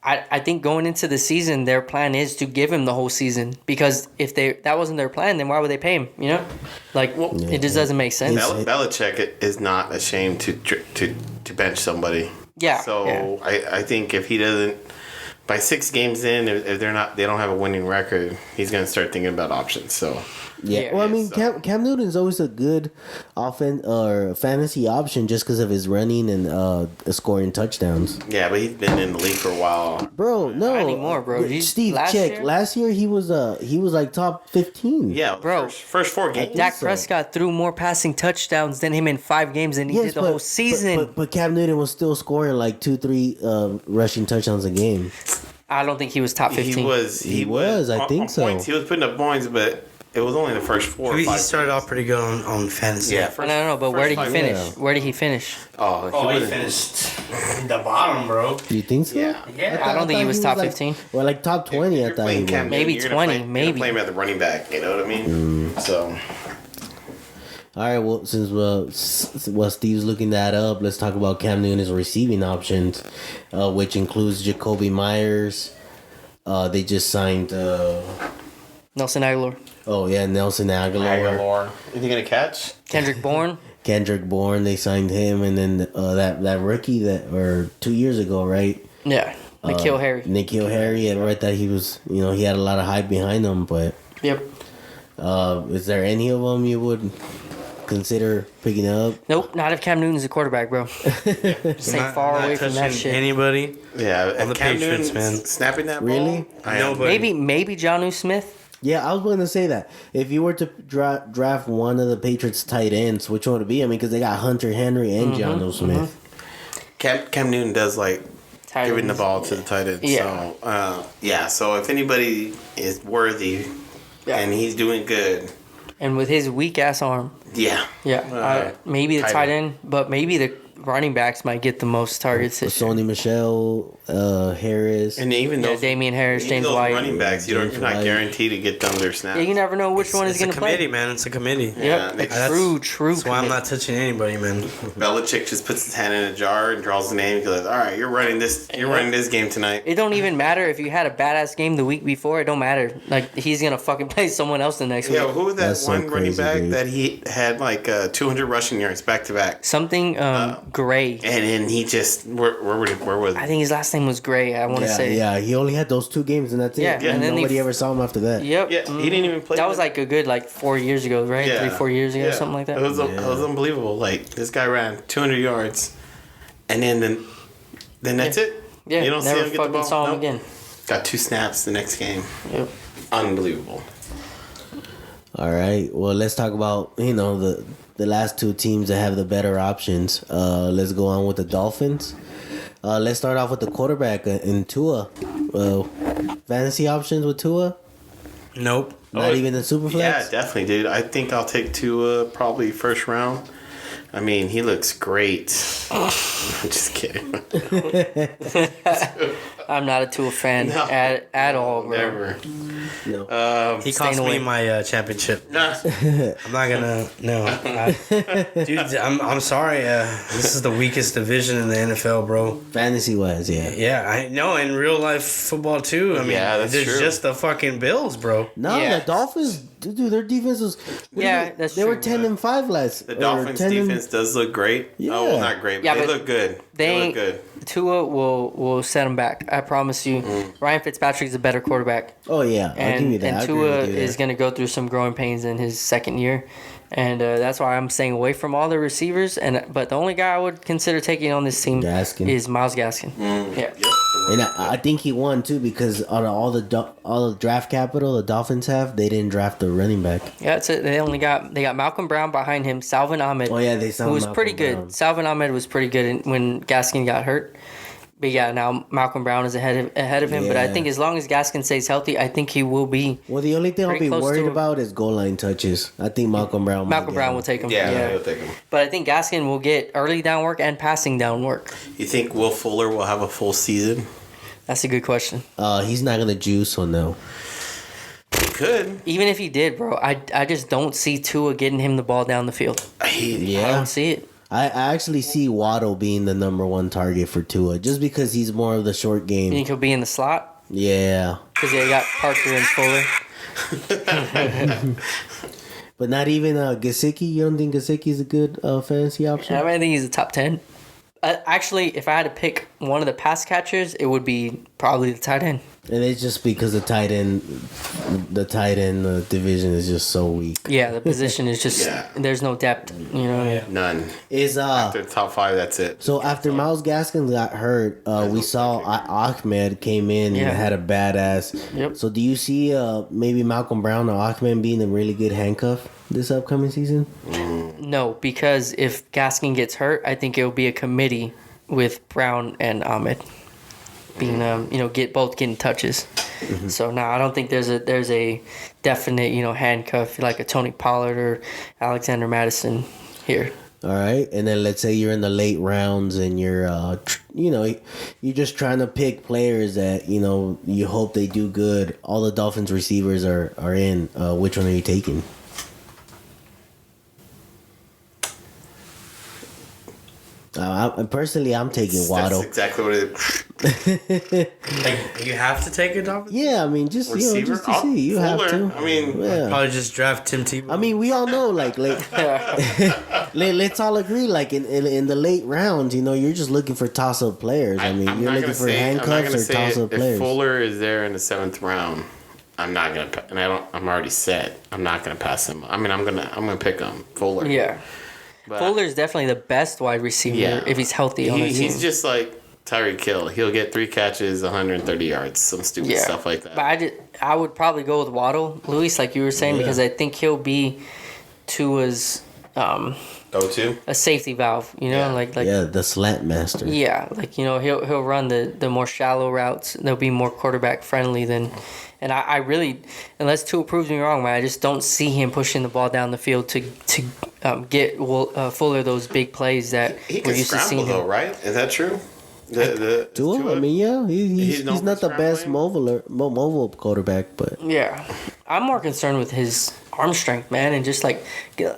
I think going into the season, their plan is to give him the whole season, because if that wasn't their plan, then why would they pay him? It just doesn't make sense. Belichick is not ashamed to bench somebody. Yeah. So yeah. I think if he doesn't, by 6 games in, if they don't have a winning record, he's gonna start thinking about options. So Yeah. Yeah. Well, I mean, Cam Newton's always a good offense or fantasy option just because of his running and scoring touchdowns. yeah, but he's been in the league for a while. Bro, no. Not anymore, bro. Steve, Last check. year? Last year he was like top 15. Yeah, Bro. First 4 games. Dak so. Prescott threw more passing touchdowns than him in 5 games, and he did the whole season. But Cam Newton was still scoring like 2-3 rushing touchdowns a game. I don't think he was top 15. He was. I think so. Points. He was putting up points, but it was only the first 4 or 5. He started off pretty good on fantasy. Yeah, I don't know, but where did he first finish? yeah. Where did he finish? Oh, He was finished the bottom, bro. Do you think so? Yeah. I don't think he was top like, 15. Well, like top 20, I thought he was. Maybe 20, maybe. You're play him at the running back. You know what I mean? So All right, well, since while Steve's looking that up, let's talk about Cam Newton's receiving options, which includes Jacoby Myers. They just signed. Nelson Aguilar. Oh yeah, Nelson Aguilar. Is he gonna catch? Kendrick Bourne. Kendrick Bourne. They signed him, and then that rookie or 2 years ago, right? Yeah. N'Keal Harry. N'Keal Harry, and right that he was, he had a lot of hype behind him. But Yep. is there any of them you would consider picking up? Nope, not if Cam Newton's the quarterback, bro. Stay far away from that shit. Anybody? Yeah, On the Cam Patriots, Newton's man. snapping that Really? ball. I am. Nobody. Maybe Jonnu Smith. Yeah, I was going to say that. If you were to draft one of the Patriots tight ends, which one would it be? I mean, because they got Hunter Henry and Jonnu Smith. Cam Newton does like Tight giving the ends. ball to the tight end. Yeah. So so if anybody is worthy and he's doing good, And with his weak ass arm. yeah. Yeah. Maybe the tight tight end. end, but maybe the running backs might get the most targets this year. Sony Michelle, Harris. And even Yeah, those Damian Harris, even James those White. running backs, you're not White. guaranteed to get them their snaps. Yeah, you never know which one is It's going a to committee, play. man. It's a committee. Yep, Yeah, a true That's why I'm committee. not touching anybody, man. Belichick just puts his hand in a jar and draws the name. He goes, "All right, you're running this. You're running this game tonight." It don't even matter if you had a badass game the week before. It don't matter. Like, he's going to fucking play someone else the next Yeah, week. who was that That's so one running crazy, back dude. that he had like 200 rushing yards back to back? Something, Gray. And then he just where was I think his last name was Gray. I want to Yeah, say. yeah. He only had those 2 games, and that's it. Yeah, and then nobody they- ever saw him after that. Yep. Yeah, he didn't even play. That was like a good 4 years ago, right? Yeah. 3-4 years ago, something like that. It was unbelievable. Like this guy ran 200 yards, and then that's it. Yeah, you don't never see him get the fucking ball. saw him Nope. again. Got 2 snaps the next game. Yep. Unbelievable. All right. Well, let's talk about the last 2 teams that have the better options. Let's go on with the Dolphins. Let's start off with the quarterback in Tua. Fantasy options with Tua? Nope. Not even the Superflex? Yeah, definitely, dude. I think I'll take Tua probably first round. I mean, he looks great. I'm just kidding. I'm not a Tua fan No. at all, bro. Never. No. He cost Staying me away. my championship. Nah. I'm not gonna. No, dude. I'm sorry. This is the weakest division in the NFL, bro. Fantasy wise, yeah. Yeah, I know. In real life football too. I mean, Yeah, that's there's true. just the fucking Bills, bro. No, Yeah. the Dolphins, dude, their defense was. Yeah, that's They were true. 10-5 last. The or Dolphins 10 and- defense does look great. Yeah. Oh, well, not great, but Yeah, they but look good. They They look ain't, good. Tua will set him back. I promise you. Ryan Fitzpatrick's a better quarterback. Oh yeah, I'll give you And, that. I and agree Tua with you there. is going to go through some growing pains in his second year. And that's why I'm staying away from all the receivers. But the only guy I would consider taking on this team Gaskin. is Miles Gaskin. Yeah. Yep. And I think he won too because out of all the draft capital the Dolphins have, they didn't draft the running back. Yeah, that's it. They got Malcolm Brown behind him, Salvin Ahmed. Oh yeah, they who signed was Malcolm pretty good. Brown. Salvin Ahmed was pretty good when Gaskin got hurt. But yeah, now Malcolm Brown is ahead of him. But I Yeah. think as long as Gaskin stays healthy, I think he will be. Well, the only thing I'll Pretty be close worried to him. about is goal line touches. I think Malcolm Brown. might Malcolm get Brown him. will take him. Yeah, he'll take him. But I think Gaskin will get early down work and passing down work. You think Will Fuller will have a full season? That's a good question. He's not gonna juice, so no. He could. Even if he did, bro, I just don't see Tua getting him the ball down the field. I Yeah, don't see it. I actually see Waddle being the number 1 target for Tua, just because he's more of the short You game. think he'll be in the slot? Yeah, Because they got Parker and Fuller. but not even Gesicki. You don't think Gesicki's a good fantasy option? I think he's a top 10. Actually, if I had to pick one of the pass catchers, it would be probably the tight end. And it's just because the tight end division is just so weak. Yeah, the position is just Yeah. there's no depth. You know. None. Is After the top 5, that's it. So after Miles Gaskin got hurt, we saw Ahmed came in Yeah. and had a badass. Yep. So do you see maybe Malcolm Brown or Ahmed being a really good handcuff this upcoming season? No, because if Gaskin gets hurt, I think it will be a committee with Brown and Ahmed being getting touches. So no, I don't think there's a definite handcuff like a Tony Pollard or Alexander Madison here. All right, and then let's say you're in the late rounds and you're you're just trying to pick players that you hope they do good. All the Dolphins receivers are in. Which one are you taking? Personally, I'm taking Waddle. That's exactly what it is. Like, you have to take a Dolphins. Yeah, I mean, just Receiver? just to see, you have Fuller. to. I mean, Yeah. Probably just draft Tim Tebow. I mean, we all know, let's all agree, like in the late rounds, you're just looking for toss up players. I mean, I'm you're not looking gonna for say- I'm not handcuffs gonna or say toss up if players. Fuller is there in the 7th round, I'm not gonna. And I'm already set. I'm not gonna pass him. I mean, I'm gonna pick him Fuller. Yeah, But Fuller's definitely the best wide receiver Yeah. if he's healthy on the team. He's just like Tyreek Hill. He'll get 3 catches, 130 yards, some stupid stuff like that. But I would probably go with Waddle, Luis, like you were saying, because I think he'll be Tua's Go-to. a safety valve. Yeah. like Yeah, the slant master. yeah, like he'll run the more shallow routes. They'll be more quarterback friendly than. And I really, unless Tua proves me wrong, man, I just don't see him pushing the ball down the field to get Fuller those big plays that He we're can used to seeing scramble though, him. right? Is that true? Tua, I mean, yeah, he's known not for the best scrambling? mobile quarterback, but Yeah, I'm more concerned with his arm strength, man, and just like,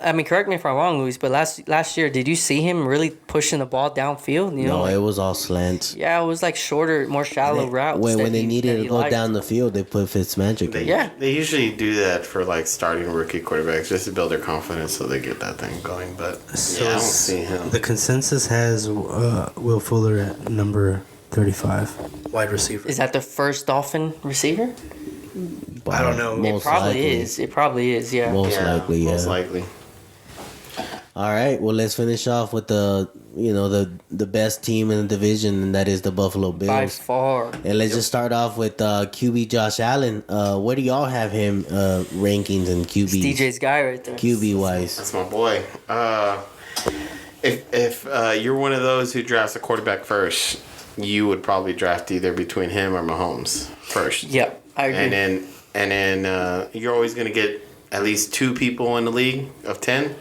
I mean, correct me if I'm wrong, Luis, but last year, did you see him really pushing the ball downfield? You know, No, like, it was all slants. yeah, it was like shorter, more shallow routes. When that they he- needed that to he go liked. down the field, they put Fitzmagic in. Yeah. They usually do that for like starting rookie quarterbacks just to build their confidence so they get that thing going. But So yeah, I don't see him. The consensus has Will Fuller at number 35, wide receiver. Is that the first Dolphin receiver? I don't know. It probably is. Yeah. Most likely, yeah. Most likely. All right, well, let's finish off with the best team in the division, and that is the Buffalo Bills. By far. And let's just start off with QB Josh Allen. Where do y'all have him rankings and QB? It's DJ's guy right there. QB wise. That's my boy. If you're one of those who drafts a quarterback first, you would probably draft either between him or Mahomes first. Yep, I agree. And then you're always going to get at least 2 people in the league of 10.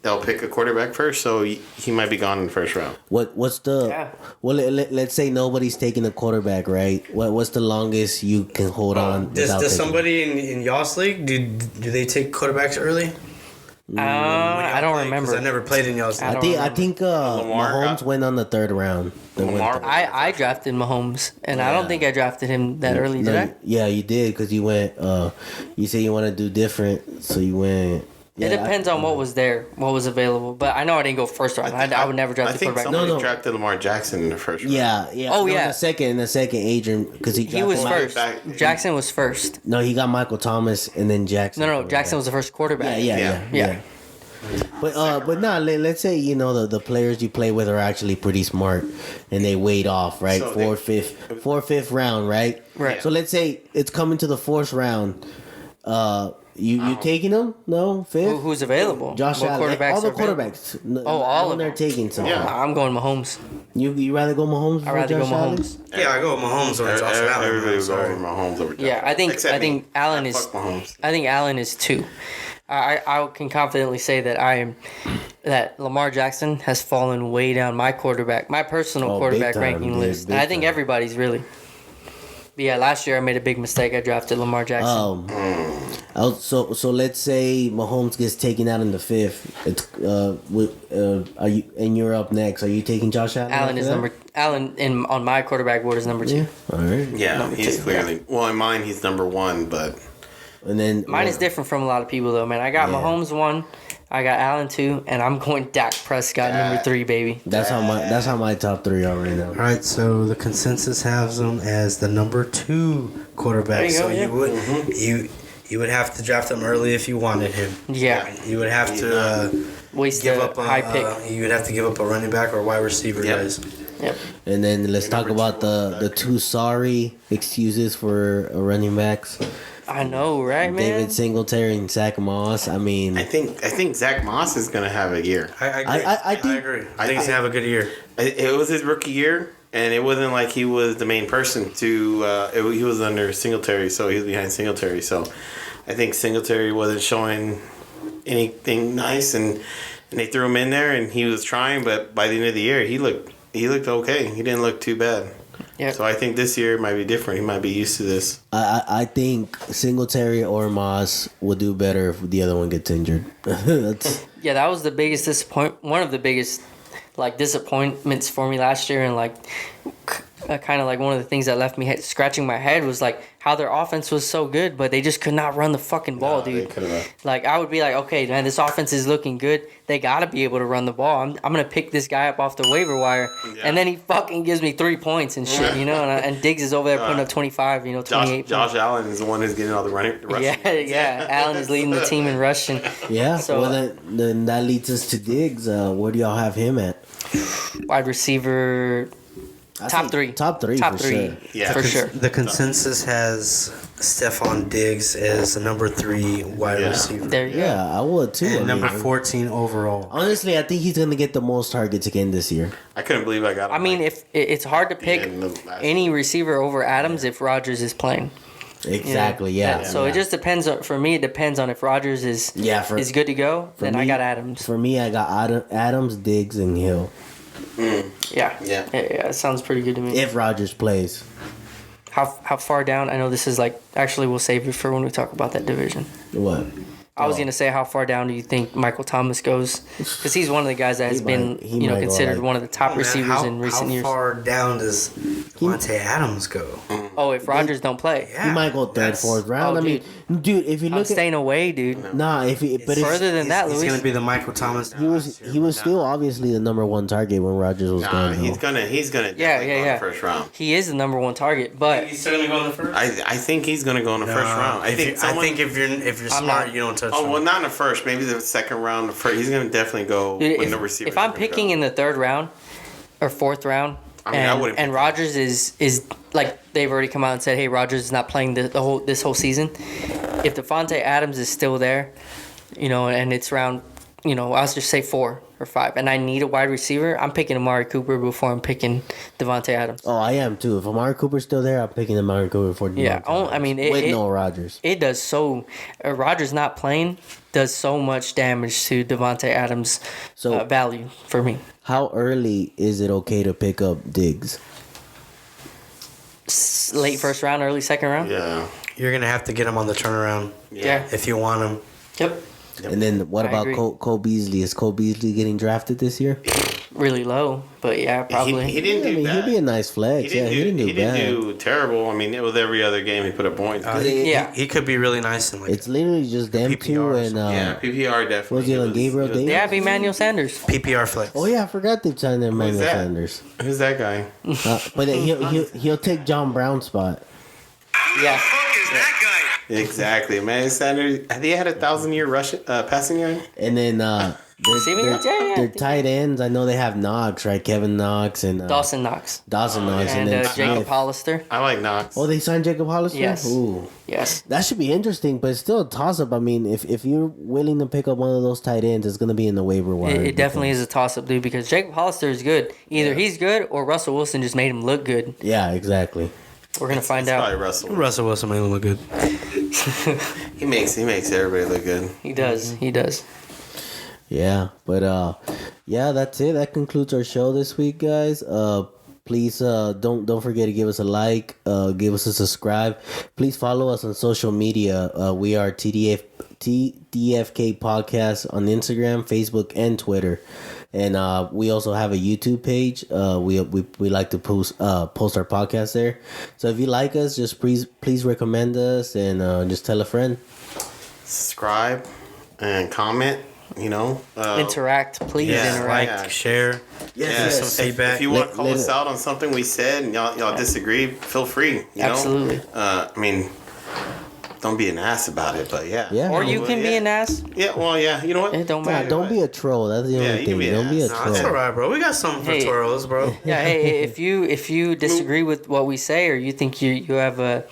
They'll pick a quarterback first, so he might be gone in the first round. What's the Yeah. well? Let's say nobody's taking a quarterback, right? What's the longest you can hold on? Does without taking- somebody in y'all's league do they take quarterbacks early? I don't remember. I never played in y'all's league. I think Lamar Mahomes got- went on the 3rd round. They went Lamar- third. I drafted Mahomes, and I don't think I drafted him that early, did I? Yeah, you did because you went. You said you want to do different, so you went. It depends on what was there, what was available. But I know I didn't go first round. I would never draft I the think quarterback. somebody No. drafted Lamar Jackson in the first round. Yeah. Oh, No, yeah. in the second, Adrian, because He was drafted- first. Jackson was first. No, he got Michael Thomas and then Jackson. No, Jackson was the first quarterback. Yeah. But nah, let's say the players you play with are actually pretty smart, and they wait off right So fourth, fifth round, right? Right. So let's say it's coming to the 4th round. You taking them? No, 5th. Who's available? Josh What Allen. quarterbacks All the are available? quarterbacks. All of they're them. taking some. Yeah. I'm going Mahomes. You rather go Mahomes? I'd rather go Mahomes. Yeah, I go with Mahomes over Josh Allen. Everybody I'm would go sorry. over Mahomes over. Yeah, I think Except me. Allen is. Fuck Mahomes. I think Allen is 2. I can confidently say that Lamar Jackson has fallen way down my personal Oh, quarterback big time, ranking dude, list. big And I think time. everybody's really. But yeah, last year I made a big mistake. I drafted Lamar Jackson. So let's say Mahomes gets taken out in the 5th. It's are you and you're up next? Are you taking Josh Allen? Allen after is that? Allen on my quarterback board is number 2. Yeah. All right. Yeah, Number he's 2, clearly. Well, in mine, he's number 1, but And then Mine is different from a lot of people though, man. I got Mahomes 1, I got Allen 2, and I'm going Dak Prescott number 3, baby. That's how my top 3 are right now. All right, so the consensus has him as the number 2 quarterback. There you So go, yeah. you would have to draft him early if you wanted him. Yeah, You would have to waste give a up a high pick. You would have to give up a running back or a wide receiver, Yep. guys. Yep. And then let's talk about the 2 sorry excuses for running backs. I know, right, man? David Singletary and Zach Moss. I mean, I think Zach Moss is gonna have a year. I agree. I think- agree. I think he's gonna have a good year. It was his rookie year, and it wasn't like he was the main person he was under Singletary, so he was behind Singletary. So I think Singletary wasn't showing anything nice, and they threw him in there, and he was trying, but by the end of the year, he looked okay. He didn't look too bad. Yep. So I think this year might be different. He might be used to this. I think Singletary or Moss will do better if the other one gets injured. That's Yeah, that was the biggest one of the biggest disappointments for me last year, and kind of like one of the things that left me scratching my head was like how their offense was so good, but they just could not run the fucking ball, They dude. could've. Like I would be like, okay, man, this offense is looking good. They gotta be able to run the ball. I'm gonna pick this guy up off the waiver wire, and then he fucking gives me 3 points and shit, and Diggs is over there putting up 25, 28. Josh Allen is the one who's getting all the running. Yeah. Allen is leading the team in rushing. yeah. So- well, then that leads us to Diggs. Where do y'all have him at? Wide receiver, I top think 3. Top 3. Top for 3. Sure. Yeah. For sure. The consensus has Stephon Diggs as the number 3 wide Yeah. receiver. There you go. Yeah, I would too. I And mean, number 14 overall. honestly, I think he's gonna get the most targets again this year. I couldn't believe I got him. I mean, if it's hard to pick in the last- any receiver over Adams if Rodgers is playing. Exactly. Yeah. So yeah. it just depends. For me, it depends on if Rodgers is is good to go. Then I me- got Adams. For me, I got Adams, Diggs, and Hill. Yeah. Yeah. It sounds pretty good to me. If Rodgers plays. how far down? I know this is like actually we'll save it for when we talk about that division. What? I was gonna say, how far down do you think Michael Thomas goes? Because he's one of the guys that has been, he might go considered like- one of the top receivers in recent years. How far down does Devontae Adams go? Oh, if Rodgers don't play, He might go third, fourth round. Oh, I mean, dude, if you I'm look at staying away, dude. nah, if Further than that, He's Luis. gonna be the Michael Thomas. he was still obviously the number one target when Rodgers was Nah, gone. he's though. gonna Yeah, definitely yeah, go in yeah. the first round. He is the number one target, but He's still gonna go in the first. I think he's gonna go in the first round. I think if you're I'm smart, not- you don't touch Oh him. well, not in the first. Maybe the second round. The first, he's gonna definitely go dude, when the receiver. if I'm picking in the third round or fourth round, I mean, I wouldn't and pick Rodgers is like they've already come out and said, hey, Rodgers is not playing this whole season. If Devontae Adams is still there, and it's round, I'll just say 4 or 5, and I need a wide receiver, I'm picking Amari Cooper before I'm picking Devontae Adams. Oh, I am too. If Amari Cooper's still there, I'm picking Amari Cooper for Yeah, I mean, with no Rodgers. It does so. Rodgers not playing does so much damage to Devontae Adams' So- value for me. How early is it okay to pick up Diggs? Late first round, early second round. Yeah. You're gonna have to get him on the turnaround Yeah. if you want him. Yep. And then what I about agree. Cole Beasley? Is Cole Beasley getting drafted this year? Really low, but yeah, probably. He didn't I do mean, bad. he'd be a nice flex. He He didn't didn't do bad. terrible. I mean, with every other game he put up points. Yeah. He could be really nice in like It's literally just them PPR two or and yeah, PPR definitely. was it on Gabriel Davis? They have Emmanuel Sanders. PPR flex. Oh yeah, I forgot they signed Emmanuel that? Sanders. Who's that guy? But he'll take John Brown's spot. Yeah. Who the fuck is that guy? Exactly, man. Sanders. Have they had 1,000-year rushing passing yard? And then Receiving yards? Yeah. their tight ends. I know they have Knox, right? Kevin Knox and Dawson Knox. Dawson Knox, And then Jacob Smith. Hollister. I like Knox. Oh, they signed Jacob Hollister. Yes. Ooh. Yes. That should be interesting, but it's still a toss up. I mean, if you're willing to pick up one of those tight ends, it's gonna be in the waiver wire. It definitely is a toss up, dude, because Jacob Hollister is good. Either he's good or Russell Wilson just made him look good. Yeah, exactly. We're going to find It's probably out. Russell. Russell Wilson may look good. He makes everybody look good. He does. He does. Yeah, but yeah, that's it. That concludes our show this week, guys. Please don't forget to give us a like, give us a subscribe. Please follow us on social media. We are TDFK Podcast on Instagram, Facebook, and Twitter. And we also have a YouTube page. We like to post our podcast there. So if you like us, just please recommend us and just tell a friend. Subscribe and comment. Interact. Please yeah, interact. like, Share. Yes. Some feedback. If you want to call Let us it- out on something we said and y'all disagree, feel free. You know? Absolutely. I mean, don't be an ass about it, but yeah. Yeah. Or you can be an ass. Yeah, well, yeah. You know what? It don't Nah, matter. don't be a troll. That's the Yeah, only you thing. can be an Don't be a ass. No, troll. it's alright, bro. We got something for Hey. twirls, bro. Yeah, hey, if you disagree with what we say or you think you have a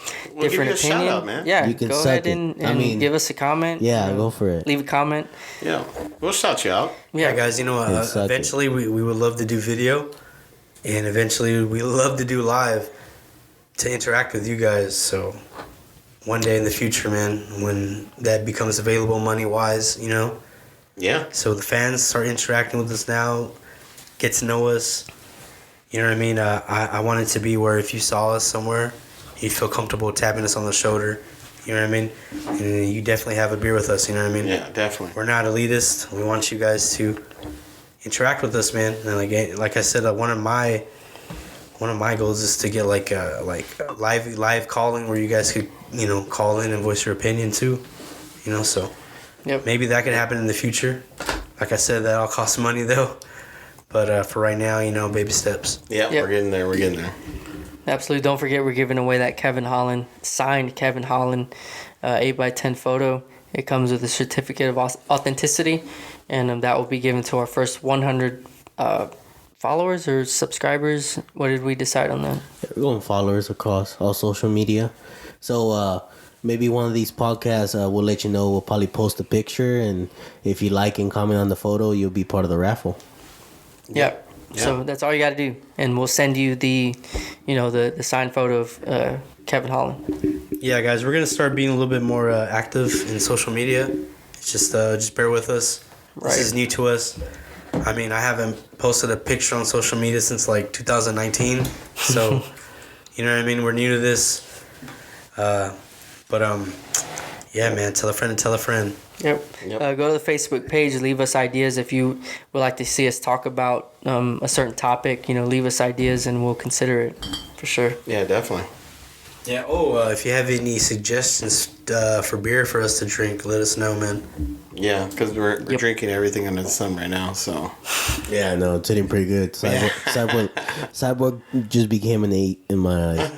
give different you a shout opinion, out, man. yeah, You can go suck ahead it. and I mean, give us a comment. Yeah, go for it. Leave a comment. Yeah, we'll shout you out. Yeah, guys, Yeah, suck it. eventually we would love to do video, and eventually we love to do live to interact with you guys. So one day in the future, man, when that becomes available money-wise, Yeah. so the fans start interacting with us now, get to know us. You know what I mean? I want it to be where if you saw us somewhere, you'd feel comfortable tapping us on the shoulder. You know what I mean? And you definitely have a beer with us. You know what I mean? Yeah, definitely. We're not elitist. We want you guys to interact with us, man. And like I said, one of my goals is to get like a live calling where you guys could call in and voice your opinion too. So Yep. maybe that could happen in the future. Like I said, that all costs money though. But for right now, baby steps. Yeah, Yep. we're getting there. We're getting there. Absolutely. Don't forget we're giving away that signed Kevin Holland 8x10 photo. It comes with a certificate of authenticity, and that will be given to our first 100 followers or subscribers. What did we decide on that? We're going followers across all social media. So maybe one of these podcasts will let you know. We'll probably post a picture, and if you like and comment on the photo, you'll be part of the raffle. Yep. So that's all you got to do, and we'll send you the signed photo of Kevin Holland. Yeah, guys, we're gonna start being a little bit more active in social media. It's just bear with us. Right. This is new to us. I mean, I haven't posted a picture on social media since like 2019. So, You know what I mean? We're new to this. But yeah, man, tell a friend and tell a friend. Yep. Go to the Facebook page. Leave us ideas if you would like to see us talk about a certain topic. Leave us ideas and we'll consider it for sure. Yeah, definitely. Yeah. Oh, if you have any suggestions for beer for us to drink, let us know, man. Yeah, because we're drinking everything under the sun right now, so. Yeah, no, it's hitting pretty good. Cyborg just became an 8 in my eyes.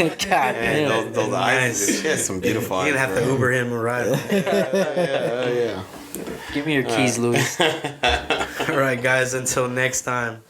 God damn. Those eyes, she has some beautiful eyes. You're going to have to Uber him a ride. Yeah. Give me your keys, Louis. All right, guys, until next time.